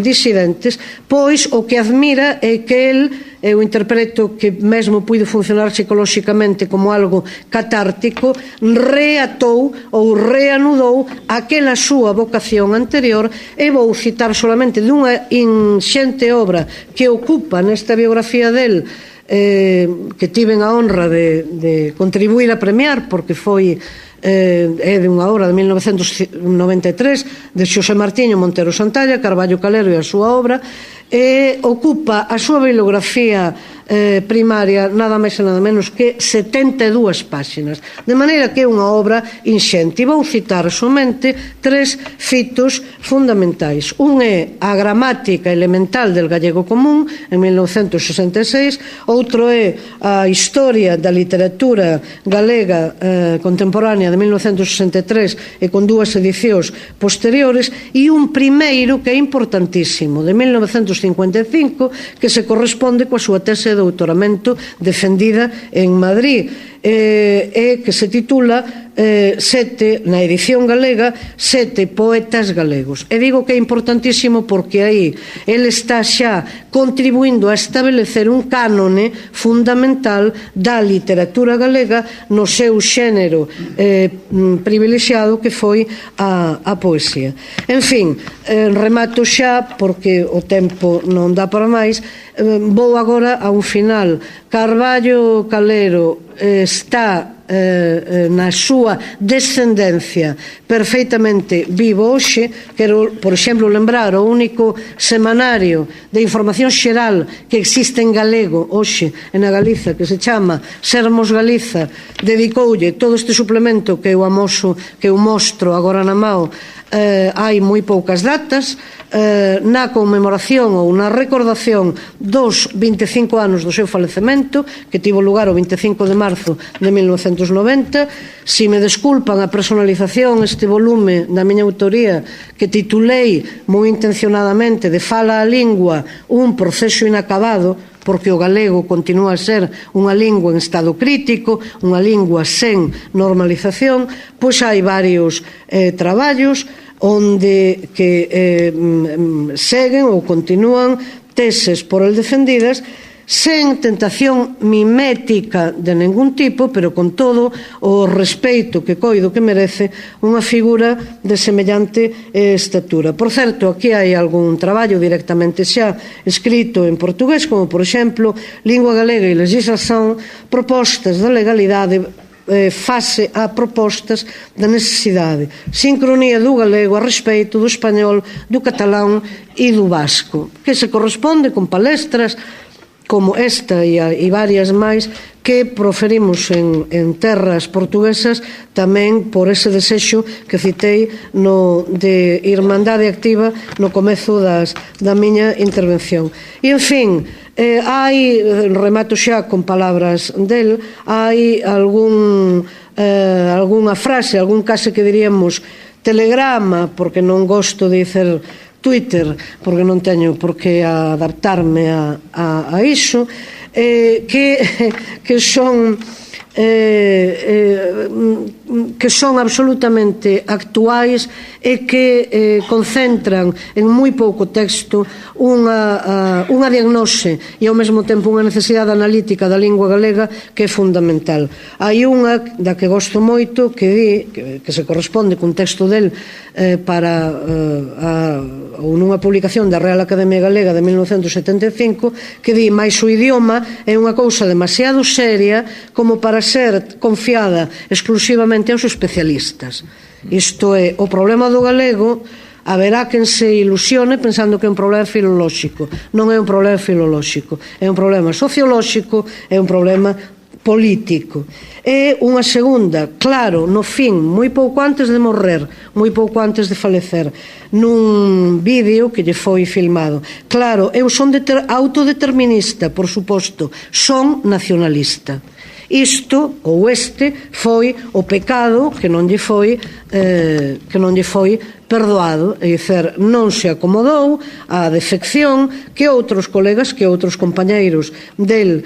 disidentes, pois o que admira é que eu interpreto que mesmo puido funcionar psicolóxicamente como algo catártico, reatou ou reanudou aquela súa vocación anterior. E vou citar solamente dunha inxente obra que ocupa nesta biografía del, que tiven a honra de contribuir a premiar, porque foi é de unha obra de 1993 de Xosé Martiño Montero Santalla, Carballo Calero e a súa obra, ocupa a súa bibliografía primaria nada máis e nada menos que 72 páxinas, de maneira que é unha obra inxente. E vou citar somente 3 fitos fundamentais. Un é a gramática elemental del gallego común en 1966, outro é a historia da literatura galega contemporánea de 1963 e con 2 edicións posteriores, e un primeiro que é importantísimo de 1955 que se corresponde coa súa tese de doutoramento defendida en Madrid, que se titula na edición galega, 7 poetas galegos. E digo que é importantísimo porque aí ele está xa contribuindo a estabelecer un cánone fundamental da literatura galega no seu xénero privilexiado, que foi a poesía. En fin, remato xa porque o tempo non dá para máis. Vou agora a un final. Carballo Calero está na súa descendencia perfeitamente vivo hoxe. Quero, por exemplo, lembrar o único semanario de información xeral que existe en galego hoxe na Galiza, que se chama Sermos Galiza, dedicoulle todo este suplemento que eu amoso, que eu mostro agora na mao, hai moi poucas datas, na conmemoración ou na recordación dos 25 anos do seu falecemento, que tivo lugar o 25 de marzo de 1990. Si me desculpan a personalización, este volume da miña autoría, que titulei moi intencionadamente de Fala a Lingua, un proceso inacabado, porque o galego continúa a ser unha lingua en estado crítico, unha lingua sen normalización, pois hai varios traballos onde que seguen ou continúan teses por el defendidas, sen tentación mimética de ningún tipo, pero con todo o respeito que coido que merece unha figura de semellante estatura. Por certo, aquí hai algún traballo directamente xa escrito en portugués, como por exemplo Lingua Galega e Legislación, propostas da legalidade face a propostas da necesidade, sincronía do galego a respeito do español, do catalán e do vasco, que se corresponde con palestras como esta e varias máis que proferimos en terras portuguesas, tamén por ese desexo que citei de irmandade activa no comezo da miña intervención. E, en fin, remato xa con palabras del, hai algunha frase, algún case que diríamos telegrama, porque non gosto de dicer Twitter, porque non teño por que adaptarme a iso, que son que son absolutamente actuais e que concentran en moi pouco texto unha diagnose e ao mesmo tempo unha necesidade analítica da lingua galega que é fundamental. Hai unha da que gosto moito que di, que se corresponde cun texto del para ou nunha publicación da Real Academia Galega de 1975, que di: mais o idioma é unha cousa demasiado seria como para ser confiada exclusivamente aos especialistas. Isto é, o problema do galego haberá quen se ilusione pensando que é un problema filolóxico. Non é un problema filolóxico, é un problema sociolóxico, é un problema político. E unha segunda, claro, no fin, moi pouco antes de morrer, moi pouco antes de falecer, nun vídeo que lle foi filmado: claro, eu son autodeterminista, por suposto, son nacionalista. Isto, ou este, foi o pecado que non lle foi perdoado, é dizer, non se acomodou á defección que outros colegas, que outros compañeiros del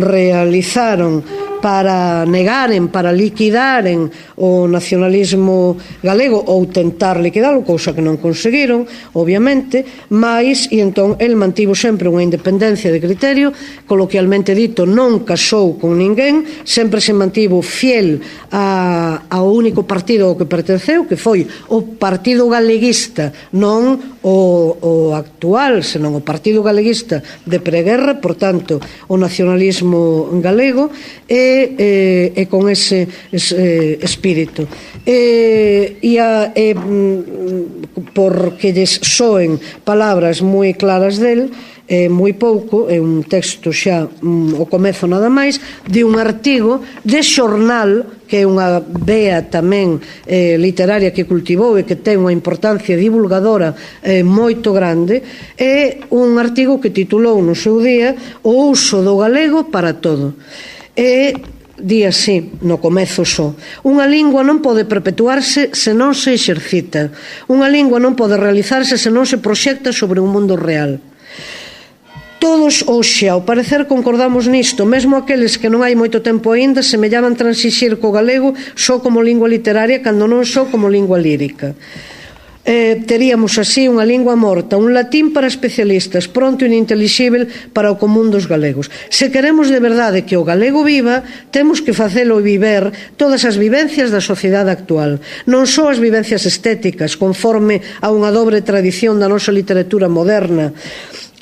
realizaron para negaren, para liquidaren o nacionalismo galego ou tentar liquidalo, cousa que non conseguiron, obviamente, mas, e entón, el mantivo sempre unha independencia de criterio, coloquialmente dito, non casou con ninguén, sempre se mantivo fiel ao único partido ao que pertenceu, que foi o Partido Galeguista, non o actual, senón o Partido Galeguista de preguerra, por tanto, o nacionalismo galego, e con ese espírito. Porque lles soen palabras moi claras del, moi pouco, é un texto xa o comezo nada máis, de un artigo de xornal, que é unha vea tamén literaria que cultivou e que ten unha importancia divulgadora moito grande, é un artigo que titulou no seu día O uso do galego para todo. E di así, no comezo só: unha lingua non pode perpetuarse se non se exercita, unha lingua non pode realizarse se non se proxecta sobre un mundo real. Todos hoxe, ao parecer, concordamos nisto, mesmo aqueles que non hai moito tempo aínda semellaban transixir co galego só como lingua literaria cando non só como lingua lírica. Teríamos así unha lingua morta, un latín para especialistas, pronto inintelixible para o común dos galegos. Se queremos de verdade que o galego viva, temos que facelo viver todas as vivencias da sociedade actual, non só as vivencias estéticas, conforme a unha dobre tradición da nosa literatura moderna,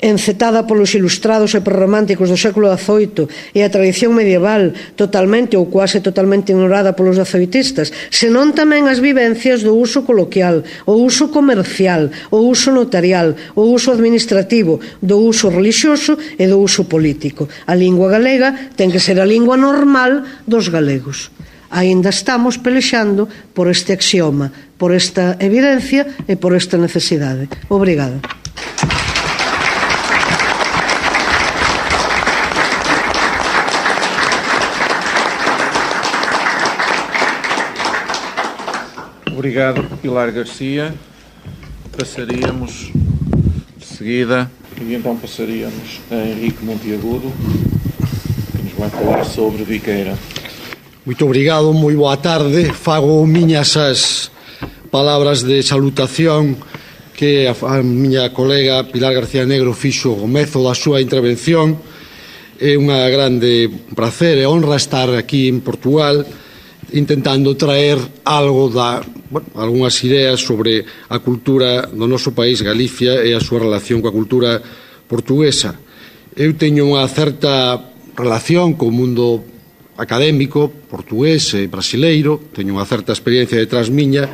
encetada polos ilustrados e prerrománticos do século XVIII, e a tradición medieval, totalmente ou quase totalmente ignorada polos azoitistas, senón tamén as vivencias do uso coloquial, o uso comercial, o uso notarial, o uso administrativo, do uso relixioso e do uso político. A lingua galega ten que ser a lingua normal dos galegos. Aínda estamos pelexando por este axioma, por esta evidencia e por esta necesidade. Obrigada. Obrigado, Pilar Garcia. Passaríamos de seguida, e então passaríamos a Henrique Monteagudo, que nos vai falar sobre Viqueira. Muito obrigado, moi boa tarde. Fago miñas as palabras de salutación que a miña colega Pilar García Negro fixo ao comezo da súa intervención. É unha grande prazer e honra estar aquí en Portugal intentando traer algo algunhas ideas sobre a cultura do noso país, Galicia, e a súa relación coa cultura portuguesa. Eu teño unha certa relación co mundo académico portugués e brasileiro, teño unha certa experiencia detrás miña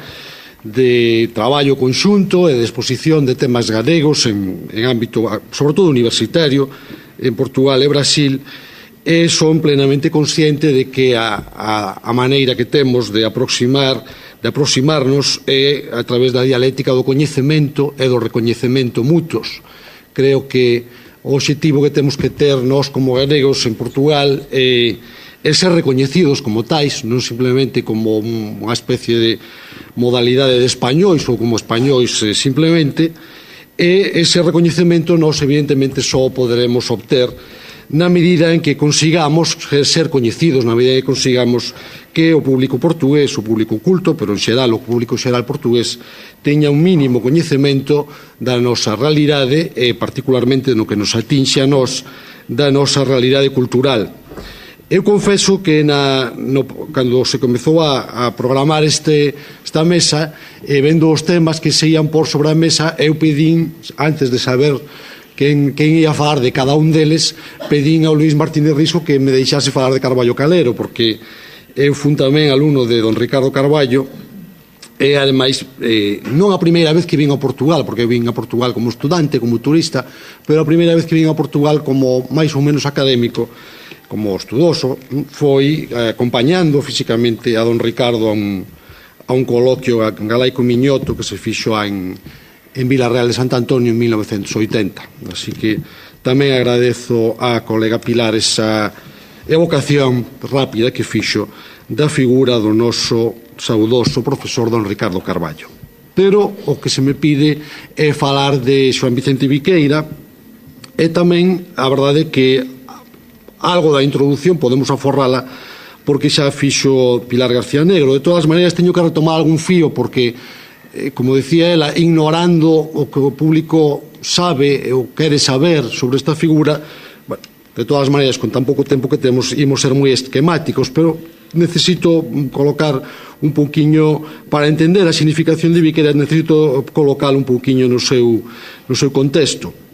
de traballo conxunto e de exposición de temas galegos en ámbito, sobre todo universitario, en Portugal e Brasil, e son plenamente consciente de que a maneira que temos de aproximarnos é a través da dialéctica do coñecemento e do recoñecemento mutuos. Creo que o obxectivo que temos que ter nós como galegos en Portugal é ser recoñecidos como tais, non simplemente como unha especie de modalidade de españois ou como españois simplemente, e ese recoñecemento nós evidentemente só poderemos obter na medida en que consigamos ser coñecidos, na medida en que consigamos que o público portugués, o público culto, pero en xeral o público xeral portugués, teña un mínimo coñecemento da nosa realidade e particularmente no que nos atinxe a nós da nosa realidade cultural. Eu confeso que cando se comezou a programar esta mesa, vendo os temas que se ian por sobre a mesa, eu pedín, antes de saber quen ia falar de cada un deles, pedín ao Luís Martínez Riso que me deixase falar de Carballo Calero, porque eu fun tamén alumno de don Ricardo Carballo, e ademais non a primeira vez que vin a Portugal, porque eu vin a Portugal como estudante, como turista, pero a primeira vez que vin a Portugal como máis ou menos académico, como estudoso, foi acompañando físicamente a don Ricardo a un coloquio en galaico miñoto que se fixo en Vilarreal de Sant Antonio en 1980. Así que tamén agradezo á colega Pilar esa evocación rápida que fixo da figura do noso saudoso profesor don Ricardo Carballo. Pero o que se me pide é falar de Xoán Vicente Viqueira e tamén a verdade que algo da introdución podemos aforrala porque xa fixo Pilar García Negro. De todas maneiras teño que retomar algún fío porque, como decía ela, ignorando o que o público sabe ou quere saber sobre esta figura, bueno, de todas maneiras, con tan pouco tempo que temos, imos ser moi esquemáticos, pero necesito colocar un pouquiño, para entender a significación de Viqueira, necesito colocar un pouquiño no seu contexto.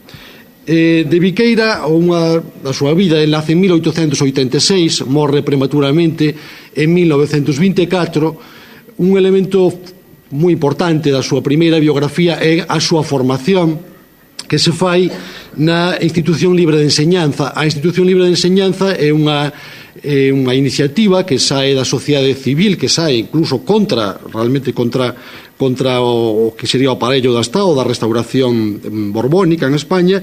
De Viqueira, a súa vida, ele nace en 1886, morre prematuramente en 1924. Un elemento moi importante da súa primeira biografía é a súa formación que se fai na Institución Libre de Enseñanza. A Institución Libre de Enseñanza é unha iniciativa que sae da sociedade civil, que sae incluso realmente contra o que sería o aparello do Estado, da restauración borbónica en España,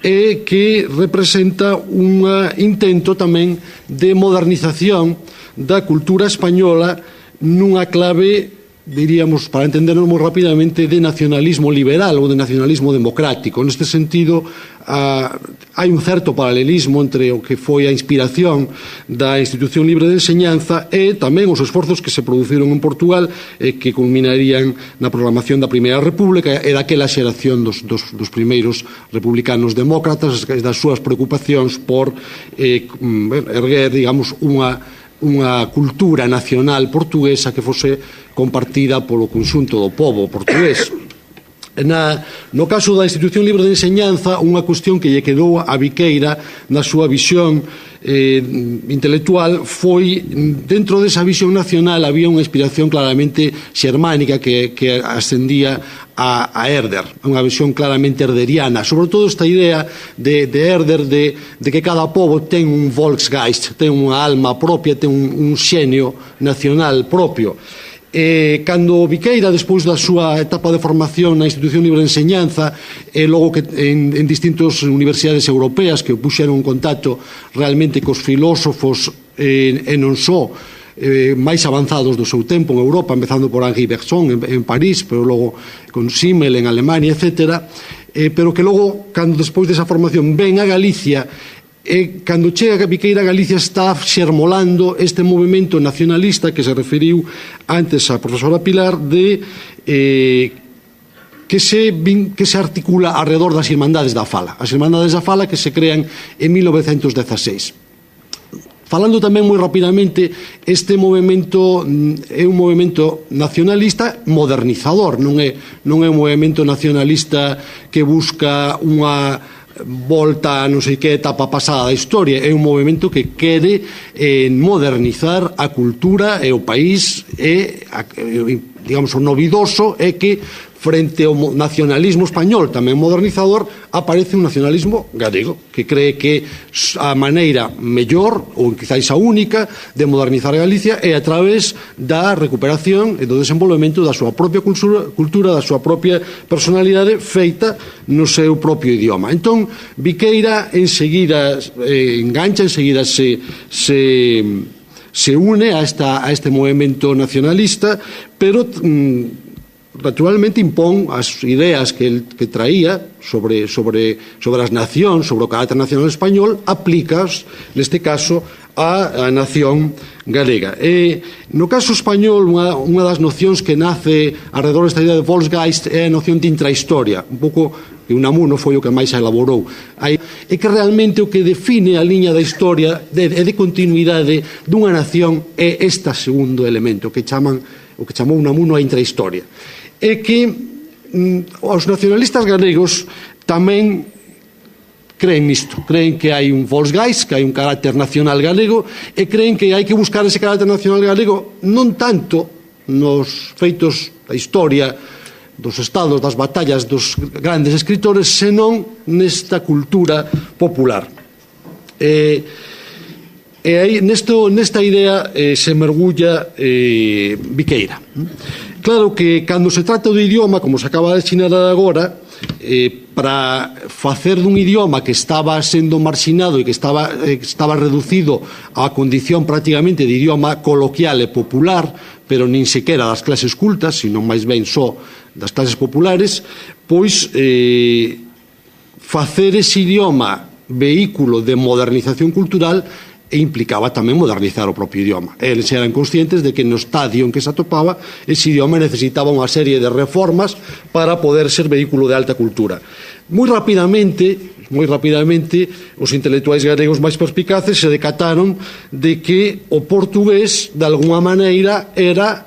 e que representa un intento tamén de modernización da cultura española nunha clave, diríamos, para entendernos moi rapidamente, de nacionalismo liberal ou de nacionalismo democrático. Neste sentido, hai un certo paralelismo entre o que foi a inspiración da Institución Libre de Enseñanza e tamén os esforzos que se produciron en Portugal e que culminarían na programación da Primeira República e daquela xeración dos primeiros republicanos demócratas, das súas preocupacións por erguer, digamos, unha cultura nacional portuguesa que fose compartida polo conxunto do pobo portugués. No caso da Institución Libre de Enseñanza, unha cuestión que lle quedou a Viqueira na súa visión intelectual foi, dentro desa visión nacional había unha inspiración claramente xermánica que ascendía a Herder, unha visión claramente herderiana, sobre todo esta idea de Herder de que cada pobo ten un Volksgeist, ten unha alma propia, ten un xenio nacional propio. Cando Viqueira, despois da súa etapa de formación na Institución Libre de Enseñanza e logo que en distintas universidades europeas que o puxeron en contacto realmente cos filósofos e non só máis avanzados do seu tempo en Europa, empezando por Henri Bergson en París, pero logo con Simmel en Alemania, etc. Pero que logo, cando despois desa formación ven a Galicia, e cando chega a Viqueira, Galicia está xermolando este movimento nacionalista que se referiu antes a profesora Pilar que se articula alrededor das Irmandades da Fala. As Irmandades da Fala que se crean en 1916. Falando tamén moi rapidamente, este movimento é un movimento nacionalista modernizador, non é un movimento nacionalista que busca unha volta a non sei que etapa pasada da historia, é un movimento que quere modernizar a cultura e o país e, digamos, o novidoso é que frente ao nacionalismo español tamén modernizador aparece un nacionalismo galego que cree que a maneira mellor ou quizáis a única de modernizar a Galicia é a través da recuperación e do desenvolvemento da súa propia cultura, da súa propia personalidade feita no seu propio idioma. Entón, Viqueira enseguida engancha, enseguida se une a este movimento nacionalista, pero naturalmente impón as ideas que traía sobre as nacións, sobre o carácter nacional español, aplicas, neste caso, a nación galega. No caso español, unha das nocións que nace alrededor desta idea de Volksgeist é a noción de intrahistoria, un pouco que Unamuno foi o que máis elaborou. É que realmente o que define a liña da historia e de continuidade dunha nación é este segundo elemento, o que chamou Unamuno a intrahistoria. É que os nacionalistas galegos tamén creen nisto, creen que hai un Volksgeist, que hai un carácter nacional galego, e creen que hai que buscar ese carácter nacional galego non tanto nos feitos da historia, dos estados, das batallas dos grandes escritores, senón nesta cultura popular. E aí, nesta idea se mergulla Viqueira. Claro que cando se trata do idioma, como se acaba de sinalar agora, para facer dun idioma que estaba sendo marxinado e que estaba reducido á condición prácticamente de idioma coloquial e popular, pero nin sequera das clases cultas, sino máis ben só das clases populares, pois facer ese idioma vehículo de modernización cultural e implicaba tamén modernizar o propio idioma. Eles eran conscientes de que no estadio en que se atopaba ese idioma necesitaba unha serie de reformas para poder ser vehículo de alta cultura. Moi rapidamente, os intelectuais galegos máis perspicaces se decataron de que o portugués, de alguma maneira, era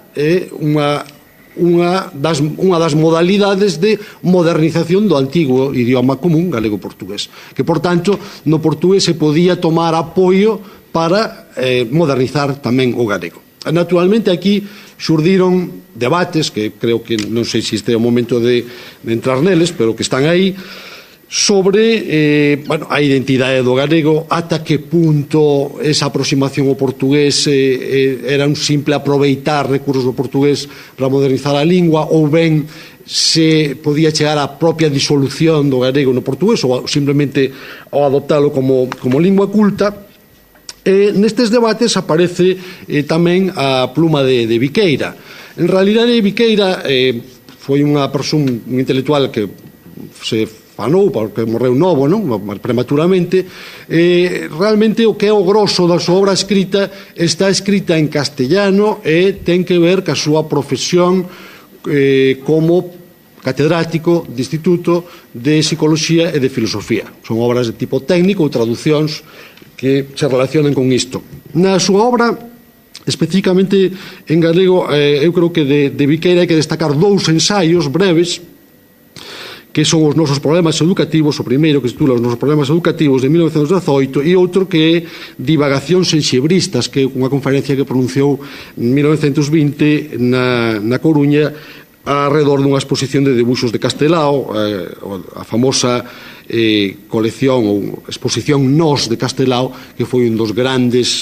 unha das modalidades de modernización do antigo idioma común galego-portugués, que, por tanto, no portugués se podía tomar apoio para modernizar tamén o galego. Naturalmente, aquí xurdiron debates, que creo que non sei se este é o momento de entrar neles, pero que están aí, sobre a identidade do galego, ata que punto esa aproximación ao portugués era un simple aproveitar recursos do portugués para modernizar a lingua, ou ben se podía chegar á propia disolución do galego no portugués, ou simplemente ao adoptalo como lingua culta. Nestes debates aparece tamén a pluma de Viqueira. En realidade, Viqueira foi unha persona, un intelectual que se fanou, porque morreu novo, non? Prematuramente. Realmente o que é o grosso da súa obra escrita está escrita en castellano e ten que ver ca súa profesión como catedrático de Instituto de Psicoloxía e de Filosofía. Son obras de tipo técnico ou traducións que se relacionan con isto. Na súa obra, especificamente en galego, eu creo que de Viqueira hai que destacar dous ensaios breves que son os nosos problemas educativos, o primeiro que se titula Os nosos problemas educativos de 1918 e outro que é Divagacións enxebristas, que é unha conferencia que pronunciou en 1920 na Coruña alrededor dunha exposición de debuxos de Castelao, a famosa colección ou exposición Nós de Castelao, que foi un dos grandes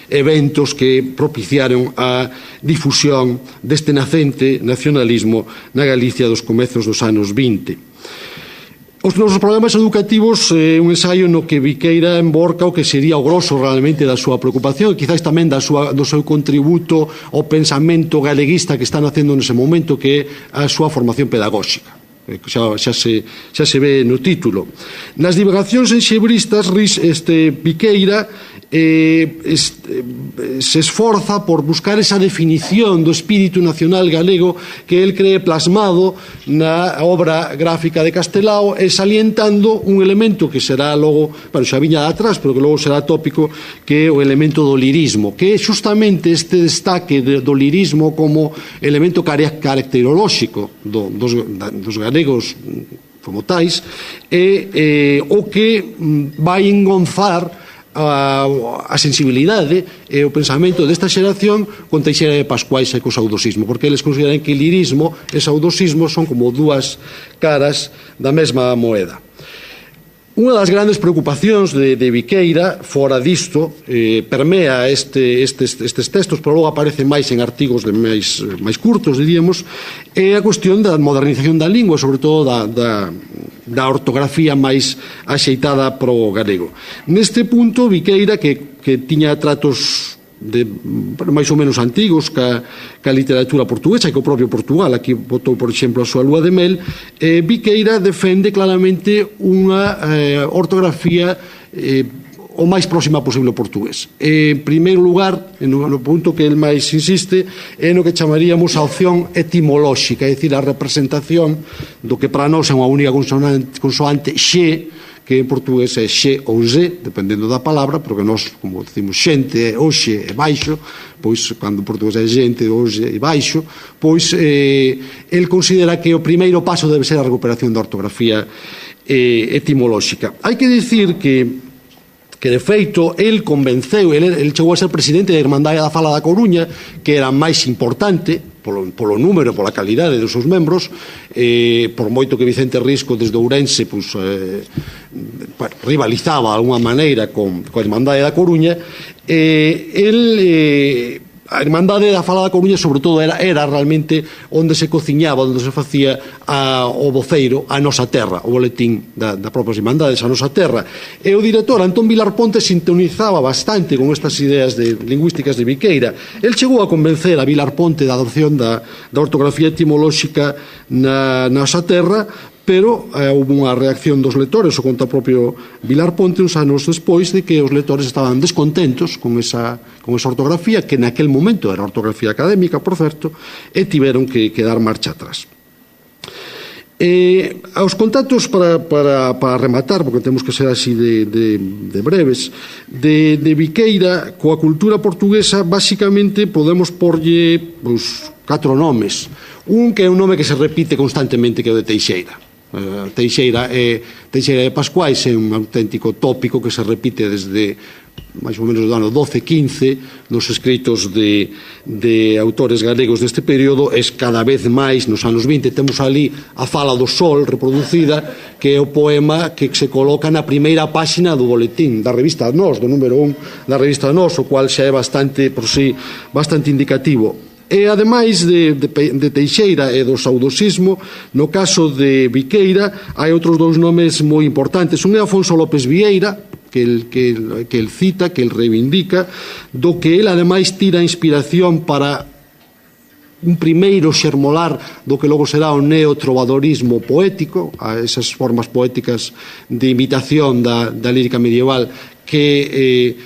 eventos que propiciaron a difusión deste nacente nacionalismo na Galicia dos comezos dos anos 20. Os nosos problemas educativos é un ensaio no que Viqueira emborca o que sería o grosso realmente da súa preocupación e quizás tamén do seu contributo ao pensamento galeguista que está nacendo nese momento, que é a súa formación pedagóxica. Xa se ve no título. Nas divagacións enxebristas, Viqueira se esforza por buscar esa definición do espírito nacional galego que el cree plasmado na obra gráfica de Castelao, e salientando un elemento que será logo, xa viña de atrás, pero que logo será tópico, que é o elemento do lirismo, que é justamente este destaque do lirismo como elemento caracterolóxico dos galegos como tais, é o que vai engonzar a sensibilidade e o pensamento desta xeración con Teixeira de Pascuais e co saudosismo, porque eles consideran que lirismo e saudosismo son como dúas caras da mesma moeda. Unha das grandes preocupacións de Viqueira, fora disto, permea estes textos, pero logo aparece máis en artigos máis curtos, diríamos, é a cuestión da modernización da lingua, sobre todo da ortografía máis axeitada pro galego. Neste punto, Viqueira, que tiña tratos máis ou menos antigos ca literatura portuguesa e co propio Portugal. Aquí botou, por exemplo, a súa lúa de mel. Viqueira defende claramente unha ortografía o máis próxima posible ao portugués. En primeiro lugar, no punto que el máis insiste, é no que chamaríamos a opción etimolóxica, é dicir, a representación do que para nós é unha única consoante xe, que en portugués é xe ou ze, dependendo da palabra, pero que nós, como decimos xente, oxe e baixo, pois, cando en portugués é xente, oxe e baixo, pois, el considera que o primeiro paso debe ser a recuperación da ortografía etimolóxica. Hai que dicir que de feito, el convenceu, el chegou a ser presidente da Irmandade da Fala da Coruña, que era máis importante polo número, pola calidade dos seus membros, por moito que Vicente Risco desde Ourense rivalizaba de alguma maneira coa Irmandade da Coruña, a Irmandade da Fala da Coruña, sobre todo, era realmente onde se cociñaba, onde se facía o voceiro, a nosa terra, o boletín da propia Irmandade, a nosa terra. E o director, Antón Vilar Ponte, sintonizaba bastante con estas ideas lingüísticas de Viqueira. El chegou a convencer a Vilar Ponte da adopción da ortografía etimolóxica na nosa terra, pero houve unha reacción dos lectores, o conta o propio Vilar Ponte uns anos despois, de que os lectores estaban descontentos con esa ortografía, que naquel momento era ortografía académica, por certo, e tiveron que dar marcha atrás. Aos contactos para rematar, porque temos que ser así de breves, de Viqueira coa cultura portuguesa, basicamente podemos porlle 4 nomes. Un que é un nome que se repite constantemente, que é o de Teixeira. Teixeira de Pascuais é un auténtico tópico que se repite desde máis ou menos do ano 12-15 nos escritos de autores galegos deste período. Es cada vez máis nos anos 20. Temos ali a Fala do Sol reproducida, que é o poema que se coloca na primeira páxina do boletín da revista Nós, do número 1 da revista Nós, o cual xa é bastante indicativo. E, ademais de Teixeira e do saudosismo, no caso de Viqueira hai outros 2 nomes moi importantes. Un é Afonso López Vieira, que el cita, que el reivindica, do que el, ademais, tira inspiración para un primeiro xermolar do que logo será o neotrovadorismo poético, a esas formas poéticas de imitación da lírica medieval que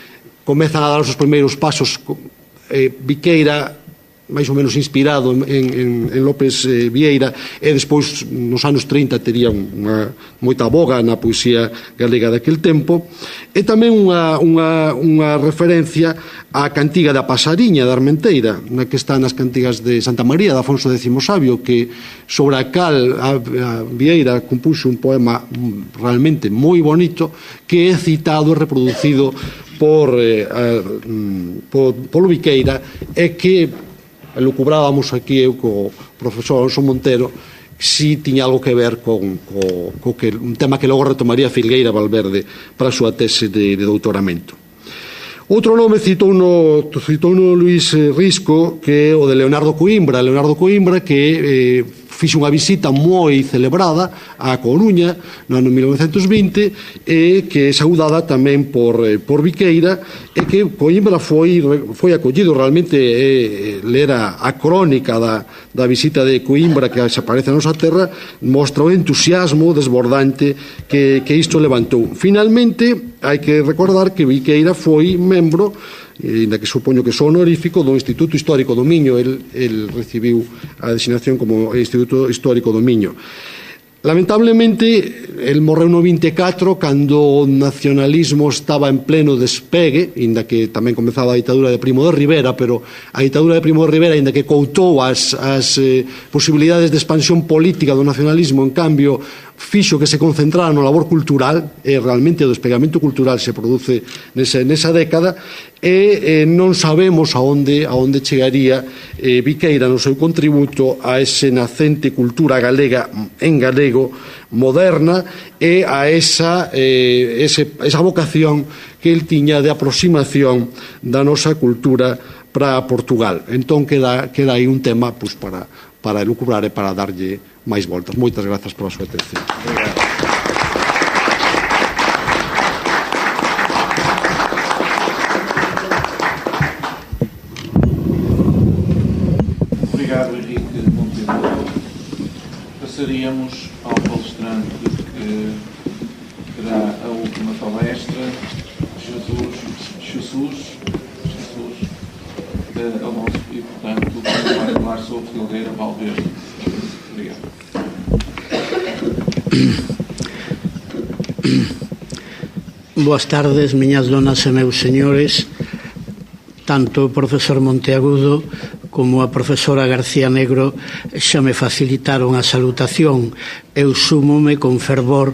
comezan a dar os primeiros pasos. Viqueira, máis ou menos inspirado en López Vieira, e despois nos anos 30 tería moita boga na poesía galega daquel tempo. E tamén unha referencia á cantiga da Pasariña da Armenteira, na que está nas cantigas de Santa María de Afonso X Sabio, que sobre a cal a Vieira compuxo un poema realmente moi bonito, que é citado e reproducido polo Viqueira, e que lucubrábamos aquí eu co profesor Alonso Montero si tiña algo que ver con un tema que logo retomaría Filgueira Valverde para a súa tese de doutoramento. Outro nome citou no Luís Risco, que é o de Leonardo Coimbra, que fixe unha visita moi celebrada á Coruña no ano 1920, e que é saudada tamén por Viqueira, e que Coimbra foi acollido. Realmente ler a crónica da visita de Coimbra, que se aparece na nosa terra, mostra o entusiasmo desbordante que isto levantou. Finalmente, hai que recordar que Viqueira foi membro, ainda que supoño que só honorífico, do Instituto Histórico do Miño. El recibiu a designación como Instituto Histórico do Miño. Lamentablemente, el morreu no 24, cando o nacionalismo estaba en pleno despegue, ainda que tamén comezaba a ditadura de Primo de Rivera, pero a ditadura de Primo de Rivera, ainda que coutou as posibilidades de expansión política do nacionalismo, en cambio, fixo que se concentrara no labor cultural, e realmente o despegamento cultural se produce nesa década, e non sabemos a onde chegaría Viqueira no seu contributo a ese nacente cultura galega en galego moderna, e a esa vocación que el tiña de aproximación da nosa cultura para Portugal. Entón queda aí un tema para elucubrar e para darlle máis voltas. Moitas grazas pola súa atención. Obrigado, Henrique Monteiro. Passaríamos ao palestrante que terá a última palestra, Jesus Alonso, e, portanto, vai falar sobre Filgueira Valverde. Obrigado. Boas tardes, miñas donas e meus señores. Tanto o profesor Monteagudo como a profesora García Negro xa me facilitaron a salutación. Eu súmome con fervor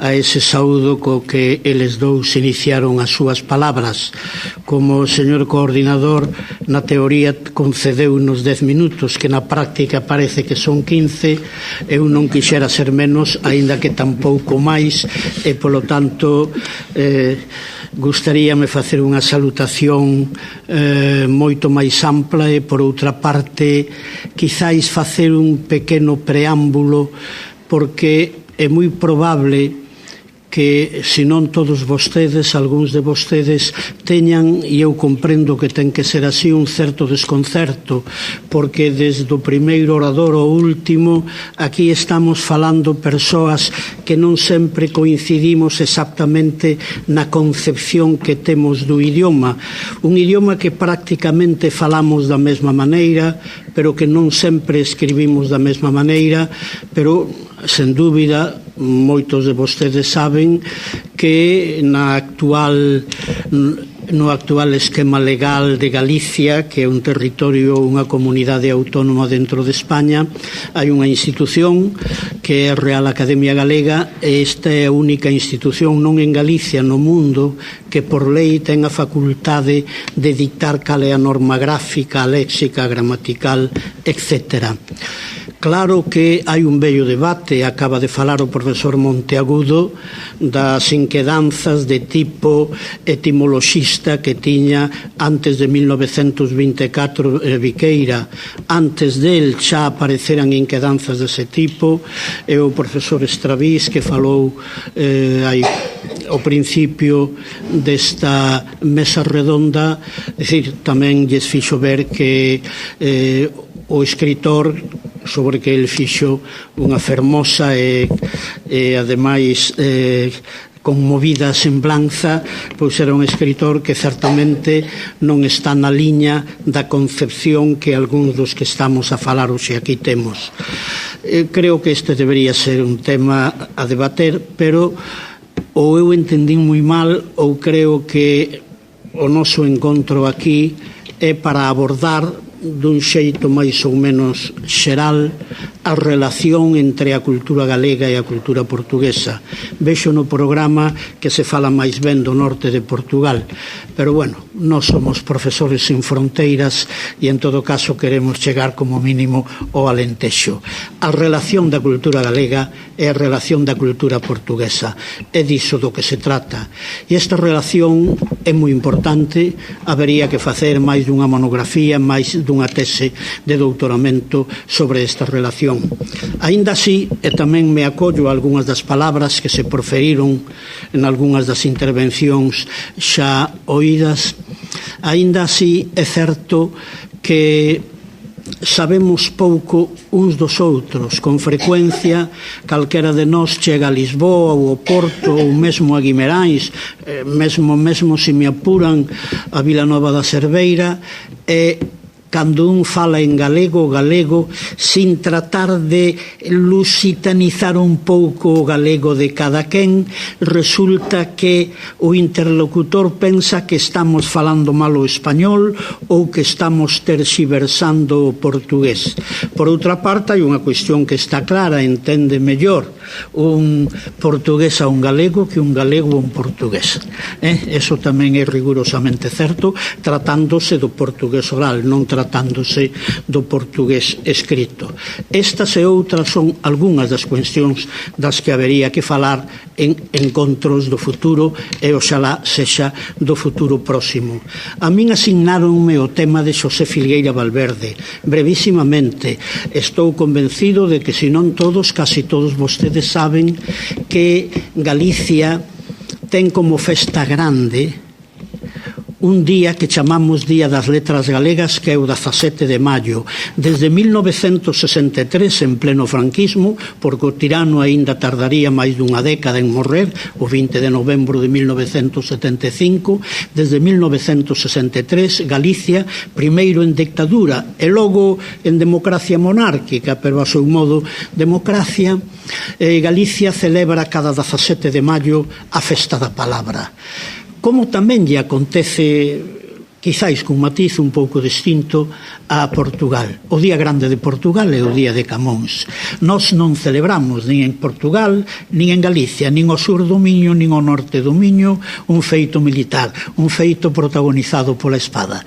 a ese saúdo co que eles dous iniciaron as súas palabras. Como o señor coordinador na teoría concedeu nos 10 minutos, que na práctica parece que son 15, eu non quixera ser menos, aínda que tampouco máis, e polo tanto gustaríame facer unha salutación moito máis ampla e, por outra parte, quizáis facer un pequeno preámbulo, porque é moi probable que, se non todos vostedes, algúns de vostedes teñan, e eu comprendo que ten que ser así, un certo desconcerto, porque desde o primeiro orador ao último aquí estamos falando persoas que non sempre coincidimos exactamente na concepción que temos do idioma, un idioma que prácticamente falamos da mesma maneira, pero que non sempre escribimos da mesma maneira, pero sen dúbida moitos de vostedes saben que no actual esquema legal de Galicia, que é un territorio, unha comunidade autónoma dentro de España, hai unha institución que é a Real Academia Galega, e esta é a única institución non en Galicia, no mundo, que por lei ten a facultade de dictar cal é a norma gráfica, a léxica, a gramatical, etc. Claro que hai un bello debate, acaba de falar o profesor Monteagudo, das inquedanzas de tipo etimoloxista que tiña antes de 1924 Viqueira. Antes del xa apareceran inquedanzas dese tipo, e o profesor Estravís, que falou ao principio desta mesa redonda, tamén lles fixo ver que o escritor sobre que el fixo unha fermosa e ademais conmovida semblanza, pois era un escritor que certamente non está na liña da concepción que algúns dos que estamos a falar hoxe aquí temos. Creo que este debería ser un tema a debater, pero ou eu entendín moi mal, ou creo que o noso encontro aquí é para abordar dun xeito máis ou menos xeral a relación entre a cultura galega e a cultura portuguesa. Vexo no programa que se fala máis ben do norte de Portugal, pero bueno, nós somos profesores sin fronteiras e en todo caso queremos chegar como mínimo ao Alentexo. A relación da cultura galega é a relación da cultura portuguesa, é diso do que se trata, e esta relación é moi importante. Habería que facer máis dunha monografía, máis dunha tese de doutoramento sobre esta relación. Aínda así, e tamén me acollo a algunhas das palabras que se proferiron en algunhas das intervencións xa oídas, aínda así é certo que sabemos pouco uns dos outros. Con frecuencia, calquera de nós chega a Lisboa ou ao Porto ou mesmo a Guimeráns, mesmo se me apuran a Vilanova da Cerveira, e cando un fala en galego, sin tratar de lusitanizar un pouco o galego de cada quen, resulta que o interlocutor pensa que estamos falando mal o español ou que estamos terxiversando o portugués. Por outra parte, hai unha cuestión que está clara, entende mellor un portugués a un galego que un galego a un portugués. Eso tamén é rigurosamente certo, tratándose do portugués oral, non tratándose do portugués escrito. Estas e outras son algunhas das cuestións das que habería que falar en encontros do futuro, e oxalá sexa do futuro próximo. A min asignáronme o tema de Xosé Filgueira Valverde. Brevísimamente, estou convencido de que, se non todos, casi todos vostedes saben que Galicia ten como festa grande un día que chamamos Día das Letras Galegas, que é o 17 de maio. Desde 1963, en pleno franquismo, porque o tirano aínda tardaría máis dunha década en morrer, o 20 de novembro de 1975, desde 1963, Galicia, primeiro en dictadura e logo en democracia monárquica, pero a seu modo democracia, Galicia celebra cada 17 de maio a Festa da Palabra. Como tamén lle acontece, quizáis cun matiz un pouco distinto, a Portugal. O Día Grande de Portugal é o Día de Camóns. Nós non celebramos nin en Portugal, nin en Galicia, nin ao sur do Miño, nin ao norte do Miño, un feito militar, un feito protagonizado pola espada.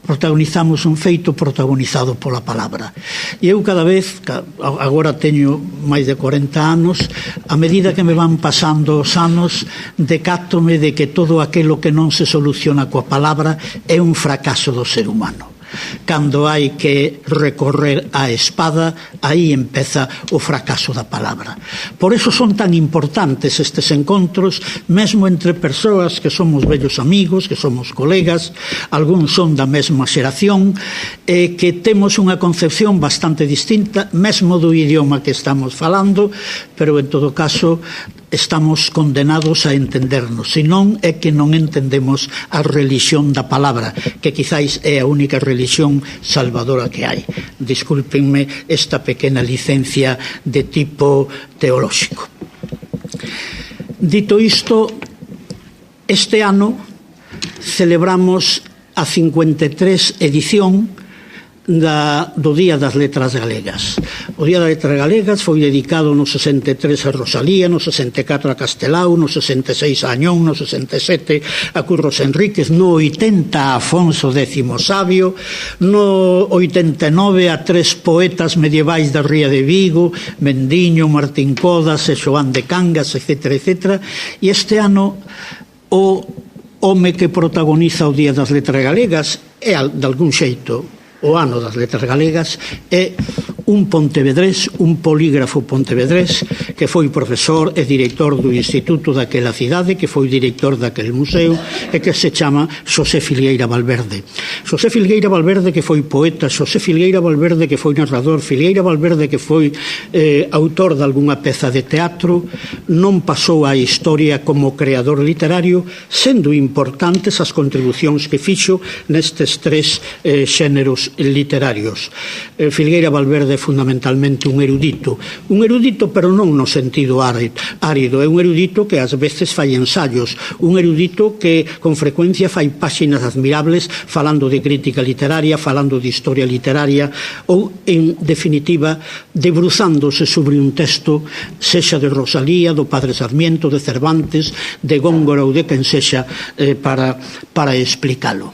Protagonizamos un feito protagonizado pola palabra. E eu cada vez, agora teño máis de 40 anos, a medida que me van pasando os anos, decátome de que todo aquilo que non se soluciona coa palabra é un fracaso do ser humano. Cando hai que recorrer á espada, aí empeza o fracaso da palabra. Por eso son tan importantes estes encontros, mesmo entre persoas que somos vellos amigos, que somos colegas, algúns son da mesma xeración, que temos unha concepción bastante distinta, mesmo do idioma que estamos falando, pero en todo caso estamos condenados a entendernos, senón é que non entendemos a religión da palabra, que quizáis é a única religión salvadora que hai. Discúlpenme esta pequena licencia de tipo teolóxico. Dito isto, este ano celebramos a 53 edición do Día das Letras Galegas. O Día das Letras Galegas foi dedicado no 63 a Rosalía, no 64 a Castelao, no 66 a Añón, no 67 a Curros Enríquez, no 80 a Afonso X Sabio, no 89 a tres poetas medievais da Ría de Vigo, Mendiño, Martín Codas e Xoán de Cangas, etc. E este ano o home que protagoniza o Día das Letras Galegas é, de algún xeito, o ano das letras galegas, é un pontevedrés, un polígrafo pontevedrés, que foi profesor e director do instituto daquela cidade, que foi director daquele museo, e que se chama Xosé Filgueira Valverde. Xosé Filgueira Valverde, que foi poeta, Xosé Filgueira Valverde, que foi narrador, Filgueira Valverde, que foi autor de algunha peza de teatro, non pasou á historia como creador literario, sendo importantes as contribucións que fixo nestes tres xéneros literarios. Filgueira Valverde é fundamentalmente un erudito pero non no sentido árido, é un erudito que ás veces fai ensayos, un erudito que con frecuencia fai páxinas admirables falando de crítica literaria, falando de historia literaria ou, en definitiva, debruzándose sobre un texto, sexa de Rosalía, do Padre Sarmiento, de Cervantes, de Góngora ou de quen sexa, para explicalo.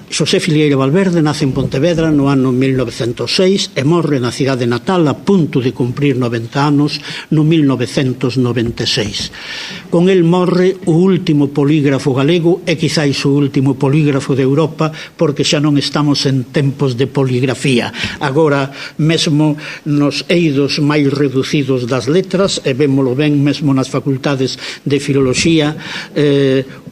Xosé Filgueira Valverde nace en Pontevedra no ano 1906 e morre na cidade natal a punto de cumprir 90 anos no 1996. Con el morre o último polígrafo galego e quizáis o último polígrafo de Europa, porque xa non estamos en tempos de poligrafía. Agora mesmo nos eidos máis reducidos das letras, e vémolo ben mesmo nas facultades de filoloxía,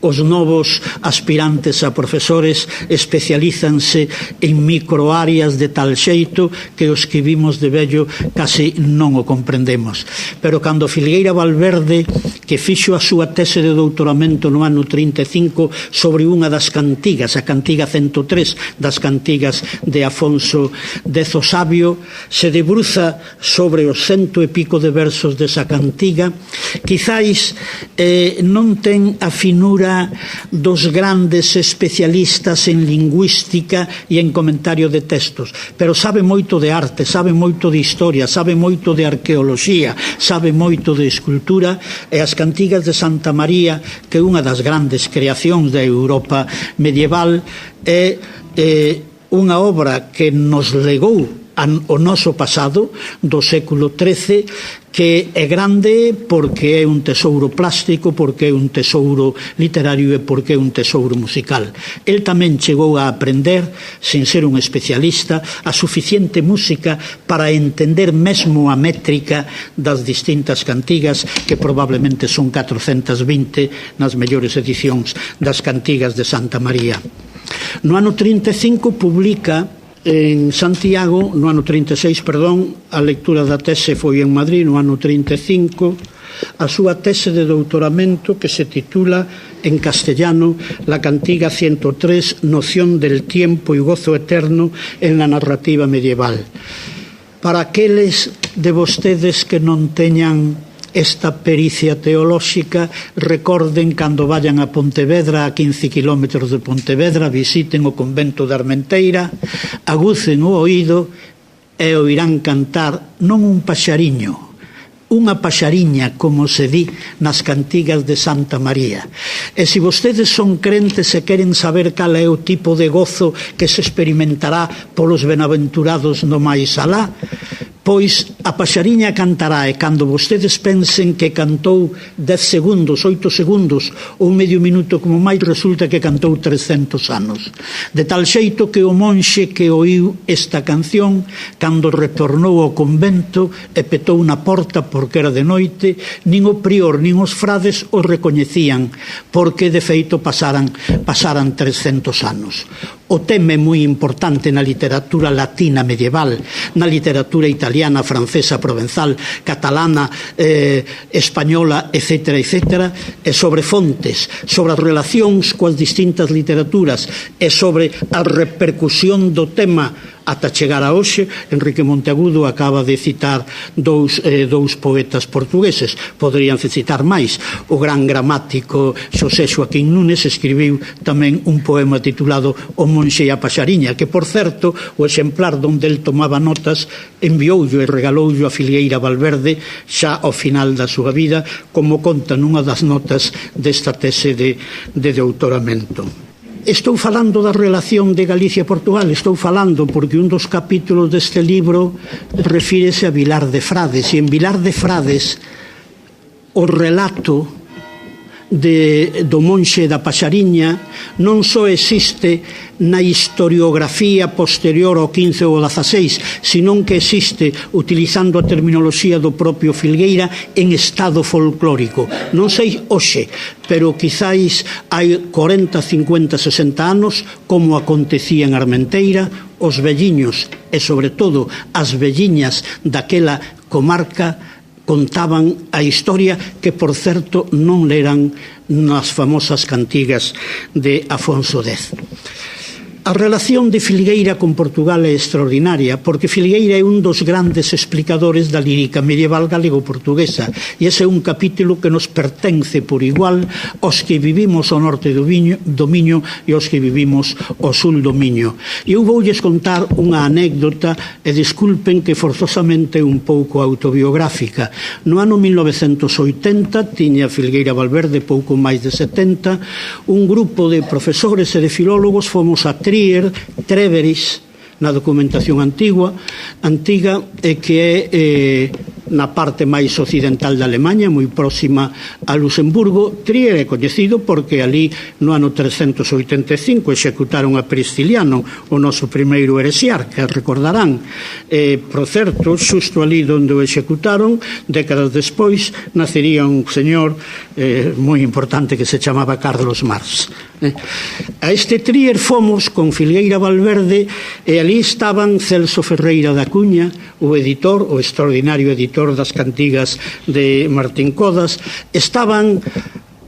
os novos aspirantes a profesores especialízanse en microáreas de tal xeito que os que vimos de vello casi non o comprendemos. Pero cando Filgueira Valverde, que fixo a súa tese de doutoramento no ano 35 sobre unha das cantigas, a cantiga 103 das cantigas de Afonso X Sabio, se debruza sobre os 100 e pico de versos desa cantiga, quizáis non ten a finura dos grandes especialistas en lingüística e en comentario de textos, pero sabe moito de arte, sabe moito de historia, sabe moito de arqueoloxía, sabe moito de escultura, e as cantigas de Santa María, que é unha das grandes creacións da Europa medieval, é unha obra que nos legou o noso pasado do século XIII, que é grande porque é un tesouro plástico, porque é un tesouro literario e porque é un tesouro musical. El tamén chegou a aprender, sin ser un especialista, a suficiente música para entender mesmo a métrica das distintas cantigas, que probablemente son 420 nas mellores edicións das cantigas de Santa María. No ano 35 publica en Santiago, no ano 36, perdón, a lectura da tese foi en Madrid, no ano 35, a súa tese de doutoramento que se titula en castellano La cantiga 103, noción del tiempo y gozo eterno en la narrativa medieval. Para aqueles de vostedes que non teñan esta pericia teolóxica, recorden cando vayan a Pontevedra, a 15 kilómetros de Pontevedra, visiten o convento de Armenteira, agucen o oído e oirán cantar non un paxariño, unha paxariña, como se di nas cantigas de Santa María. E se vostedes son crentes e queren saber cal é o tipo de gozo que se experimentará polos benaventurados no máis alá, pois a paxariña cantará, e cando vostedes pensen que cantou 10 segundos, 8 segundos ou medio minuto como máis, resulta que cantou 300 anos. De tal xeito que o monxe que oíu esta canción, cando retornou ao convento e petou na porta porque era de noite, nin o prior nin os frades o recoñecían, porque de feito pasaran 300 anos. O tema é moi importante na literatura latina medieval, na literatura italiana, francesa, provenzal, catalana, española, etc., e sobre fontes, sobre as relacións coas distintas literaturas e sobre a repercusión do tema ata chegar a hoxe. Enrique Monteagudo acaba de citar dous poetas portugueses, poderían citar máis. O gran gramático Xosé Xoaquín Núñez escribiu tamén un poema titulado O monxe e a paxariña, que, por certo, o exemplar onde el tomaba notas envioulle e regaloulle a Filgueira Valverde xa ao final da súa vida, como conta nunha das notas desta tese de doutoramento. Estou falando da relación de Galicia e Portugal, estou falando porque un dos capítulos deste libro refírese a Vilar de Frades, e en Vilar de Frades o relato do monxe da paxariña non só existe na historiografía posterior ao 15 ou ao 16, senón que existe, utilizando a terminoloxía do propio Filgueira, en estado folclórico. Non sei hoxe, pero quizáis hai 40, 50, 60 anos, como acontecía en Armenteira, os velliños e, sobre todo, as velliñas daquela comarca contaban a historia que, por certo, non leran nas famosas cantigas de Afonso X. A relación de Filgueira con Portugal é extraordinaria, porque Filgueira é un dos grandes explicadores da lírica medieval galego-portuguesa, e ese é un capítulo que nos pertence por igual aos que vivimos ao norte do Miño e aos que vivimos ao sul do Miño. E eu voulles contar unha anécdota, e disculpen que forzosamente é un pouco autobiográfica. No ano 1980, tiña Filgueira Valverde pouco máis de 70, un grupo de profesores e de filólogos fomos a Treveris, na documentación antiga, que é na parte máis occidental da Alemanha, moi próxima a Luxemburgo. Trier é coñecido porque ali no ano 385 executaron a Prisciliano, o noso primeiro heresiarca, recordarán. Por certo, xusto ali onde o executaron, décadas despois, nacería un señor moi importante que se chamaba Carlos Marx. A este Trier fomos con Filgueira Valverde, e ali estaban Celso Ferreira da Cuña, o editor, o extraordinario editor das cantigas de Martín Codas. Estaban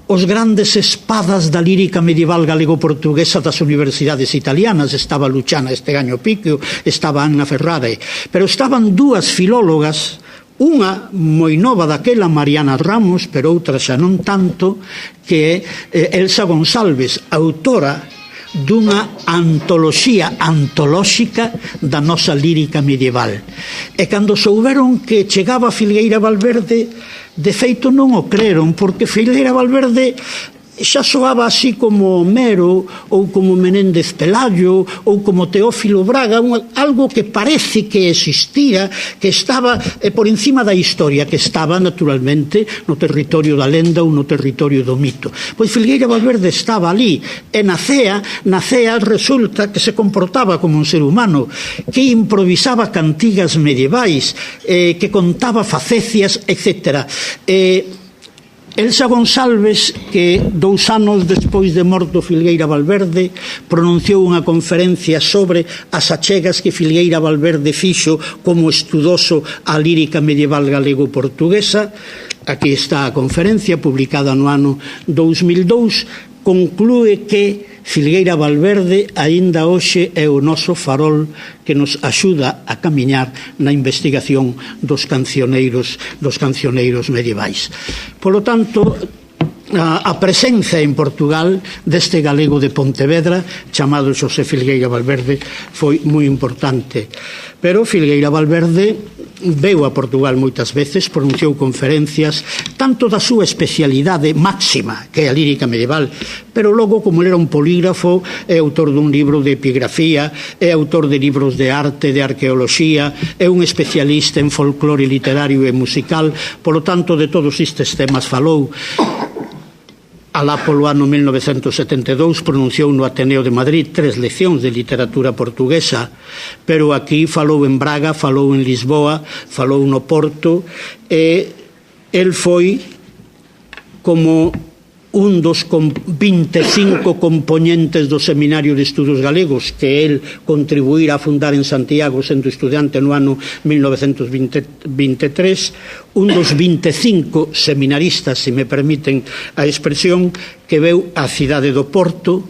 os grandes espadas da lírica medieval galego-portuguesa das universidades italianas. Estaba Luciana Estegaño Picchio, estaba Anna Ferrare, pero estaban dúas filólogas, unha moi nova daquela, Mariana Ramos, pero outra xa non tanto, que é Elsa González, autora dunha antoloxía antolóxica da nosa lírica medieval. E cando souberon que chegaba Filgueira Valverde, de feito non o creron, porque Filgueira Valverde xa soaba así como Homero ou como Menéndez Pelayo ou como Teófilo Braga, algo que parece que existía, que estaba por encima da historia, que estaba naturalmente no territorio da lenda ou no territorio do mito. Pois Filgueira Valverde estaba ali e nacea resulta que se comportaba como un ser humano, que improvisaba cantigas medievais, que contaba facecias, etc. Elsa González, que 2 anos despois de morto Filgueira Valverde, pronunciou unha conferencia sobre as achegas que Filgueira Valverde fixo como estudoso a lírica medieval galego-portuguesa. Aquí está a conferencia, publicada no ano 2002, conclúe que Filgueira Valverde aínda hoxe é o noso farol que nos axuda a camiñar na investigación dos cancioneiros medievais. Polo tanto, a presenza en Portugal deste galego de Pontevedra chamado Xosé Filgueira Valverde foi moi importante. Pero Filgueira Valverde veu a Portugal moitas veces, pronunciou conferencias tanto da súa especialidade máxima, que é a lírica medieval, pero logo, como era un polígrafo, é autor dun libro de epigrafía, é autor de libros de arte, de arqueoloxía, é un especialista en folclore literario e musical. Polo tanto, de todos estes temas falou. Alá polo ano 1972 pronunciou no Ateneo de Madrid 3 leccións de literatura portuguesa, pero aquí falou en Braga, falou en Lisboa, falou no Porto, e el foi como un dos 25 componentes do Seminario de Estudos Galegos que el contribuíra a fundar en Santiago sendo estudiante no ano 1923, un dos 25 seminaristas, se me permiten a expresión, que veu a cidade do Porto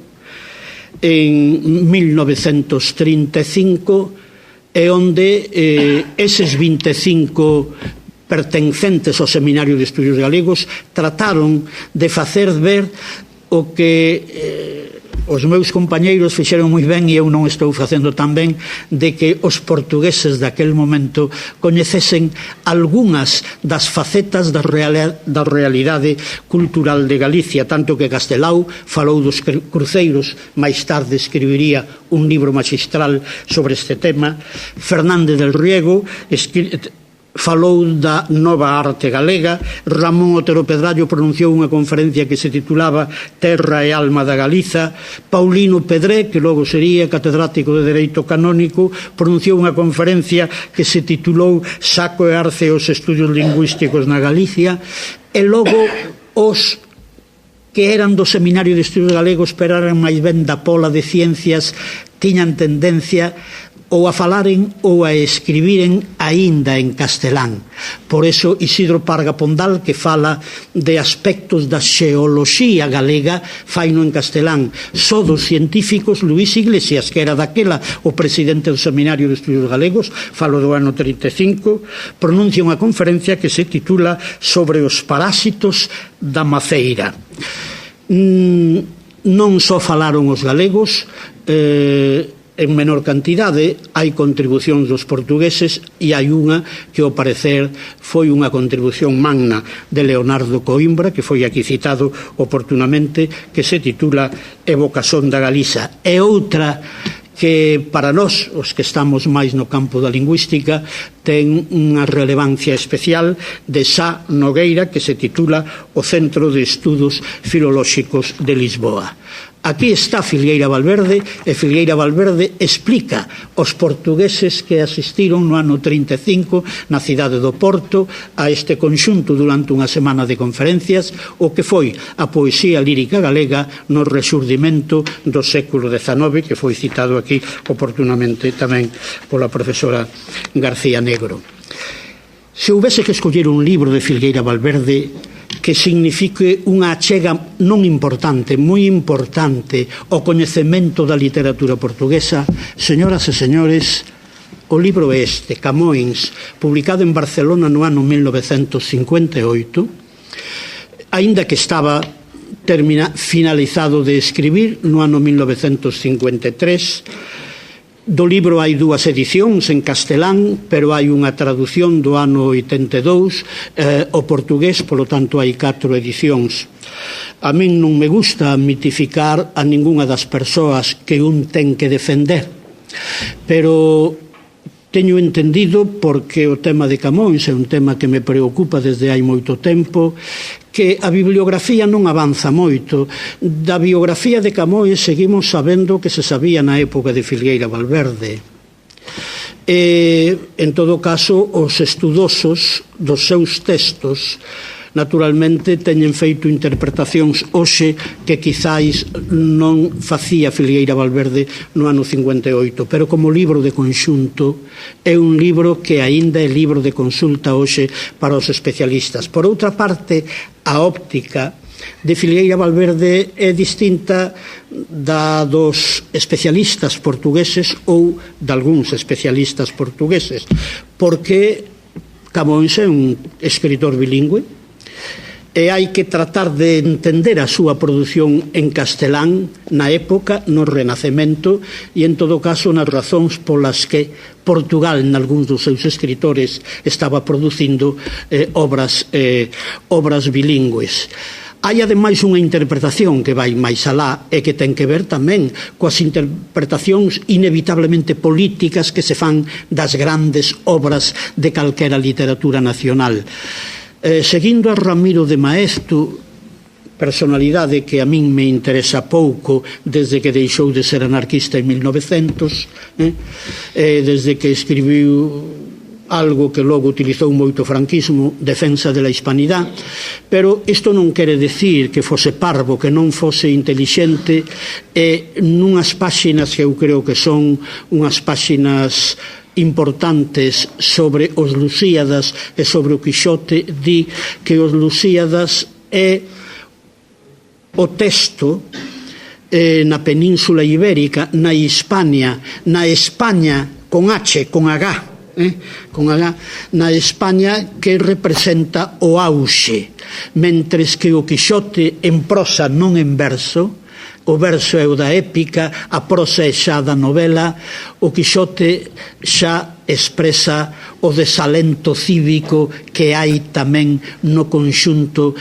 en 1935 e onde eses 25 pertencentes ao Seminario de Estudios Galegos trataron de facer ver o que os meus compañeiros fixeron moi ben e eu non estou facendo tan ben, de que os portugueses daquel momento coñecesen algunhas das facetas da realidade cultural de Galicia, tanto que Castelao falou dos cruceiros, máis tarde escribiría un libro magistral sobre este tema. Fernández del Riego falou da nova arte galega. Ramón Otero Pedrallo pronunciou unha conferencia que se titulaba Terra e Alma da Galiza. Paulino Pedré, que logo sería catedrático de Dereito Canónico, pronunciou unha conferencia que se titulou Saco e Arce os estudios lingüísticos na Galicia. E logo os que eran do Seminario de Estudios Galegos pero eran máis ben da pola de ciencias, tiñan tendencia ou a falaren ou a escribiren aínda en castelán. Por eso Isidro Parga Pondal, que fala de aspectos da xeoloxía galega, faino en castelán. Só dos científicos, Luís Iglesias, que era daquela o presidente do Seminario de Estudios Galegos, falo do ano 35, pronuncia unha conferencia que se titula Sobre os parásitos da maceira. Non só falaron os galegos, en menor cantidade, hai contribucións dos portugueses e hai unha que, ao parecer, foi unha contribución magna de Leonardo Coimbra, que foi aquí citado oportunamente, que se titula Evocación da Galiza. E outra que para nós, os que estamos máis no campo da lingüística, ten unha relevancia especial, de Sá Nogueira, que se titula O Centro de Estudos Filolóxicos de Lisboa. Aquí está Filgueira Valverde, e Filgueira Valverde explica aos portugueses que asistiron no ano 35 na cidade do Porto a este conxunto durante unha semana de conferencias, o que foi a poesía lírica galega no rexurdimento do século XIX, que foi citado aquí oportunamente tamén pola profesora García Negro. Se houvese que escoller un libro de Filgueira Valverde que signifique unha achega non importante, moi importante ao coñecemento da literatura portuguesa, señoras e señores, o libro é este, Camões, publicado en Barcelona no ano 1958, aínda que estaba finalizado de escribir no ano 1953, Do libro hai 2 edicións en castelán, pero hai unha traducción do ano 82 ao portugués, polo tanto hai 4 edicións. A min non me gusta mitificar a ningunha das persoas que un ten que defender, pero teño entendido, porque o tema de Camões é un tema que me preocupa desde hai moito tempo, que a bibliografía non avanza moito. Da biografía de Camões seguimos sabendo que se sabía na época de Filgueira Valverde. En todo caso, os estudosos dos seus textos naturalmente teñen feito interpretacións hoxe que quizáis non facía Filgueira Valverde no ano 58, pero como libro de conxunto é un libro que aínda é libro de consulta hoxe para os especialistas. Por outra parte, a óptica de Filgueira Valverde é distinta da dos especialistas portugueses ou de algúns especialistas portugueses, porque Camões é un escritor bilingüe, e hai que tratar de entender a súa produción en castelán na época, no Renacemento, e en todo caso nas razóns polas que Portugal, nalgúns dos seus escritores, estaba producindo obras bilingües. Hai ademais unha interpretación que vai máis alá e que ten que ver tamén coas interpretacións inevitablemente políticas que se fan das grandes obras de calquera literatura nacional. Seguindo a Ramiro de Maeztu, personalidade que a min me interesa pouco desde que deixou de ser anarquista en 1900, desde que escribiu algo que logo utilizou moito o franquismo, Defensa de la Hispanidad, pero isto non quere decir que fose parvo, que non fose intelixente, e nunhas páxinas que eu creo que son unhas páxinas importantes sobre os Lusíadas e sobre o Quixote, di que os Lusíadas é o texto na Península Ibérica, na Hispania, na España con H, con H, na España que representa o auxe, mentres que o Quixote en prosa, non en verso. O verso é o da épica, a prosa é xa da novela, o Quixote xa expresa o desalento cívico que hai tamén no conxunto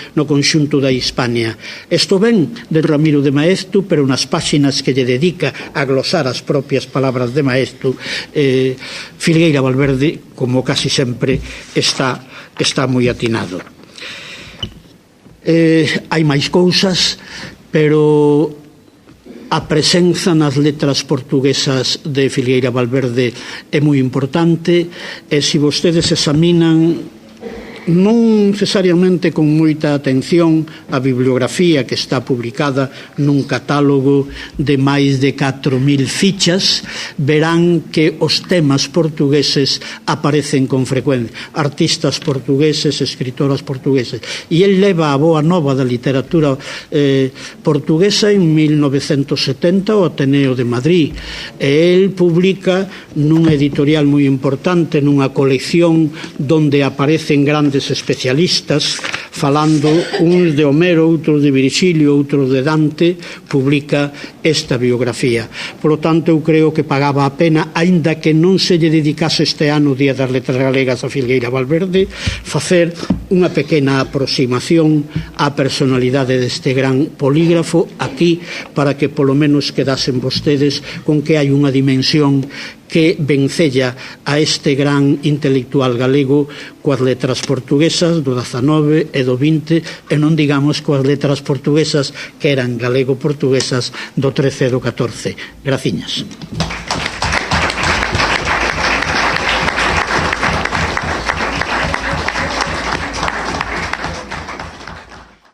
da Hispania. Isto ven de Ramiro de Maeztu, pero nas páxinas que lle dedica a glosar as propias palabras de Maeztu, Filgueira Valverde, como casi sempre, está moi atinado. Hai máis cousas, pero a presenza nas letras portuguesas de Filgueira Valverde é moi importante, e se vostedes examinan non necesariamente con moita atención a bibliografía que está publicada nun catálogo de máis de 4.000 fichas, verán que os temas portugueses aparecen con frecuencia, artistas portugueses, escritoras portugueses, e el leva a boa nova da literatura portuguesa en 1970 ao Ateneo de Madrid, e el publica nun editorial moi importante, nunha colección donde aparecen grandes especialistas, falando uns de Homero, outros de Virgilio, outros de Dante, publica esta biografía. Por lo tanto, eu creo que pagaba a pena, aínda que non se lle dedicase este ano o Día das Letras Galegas a Filgueira Valverde, facer unha pequena aproximación á personalidade deste gran polígrafo aquí, para que polo menos quedasen vostedes con que hai unha dimensión que vencella a este gran intelectual galego coas letras portuguesas do 19 e do 20, e non digamos coas letras portuguesas que eran galego-portuguesas do 13 e do 14. Graciñas.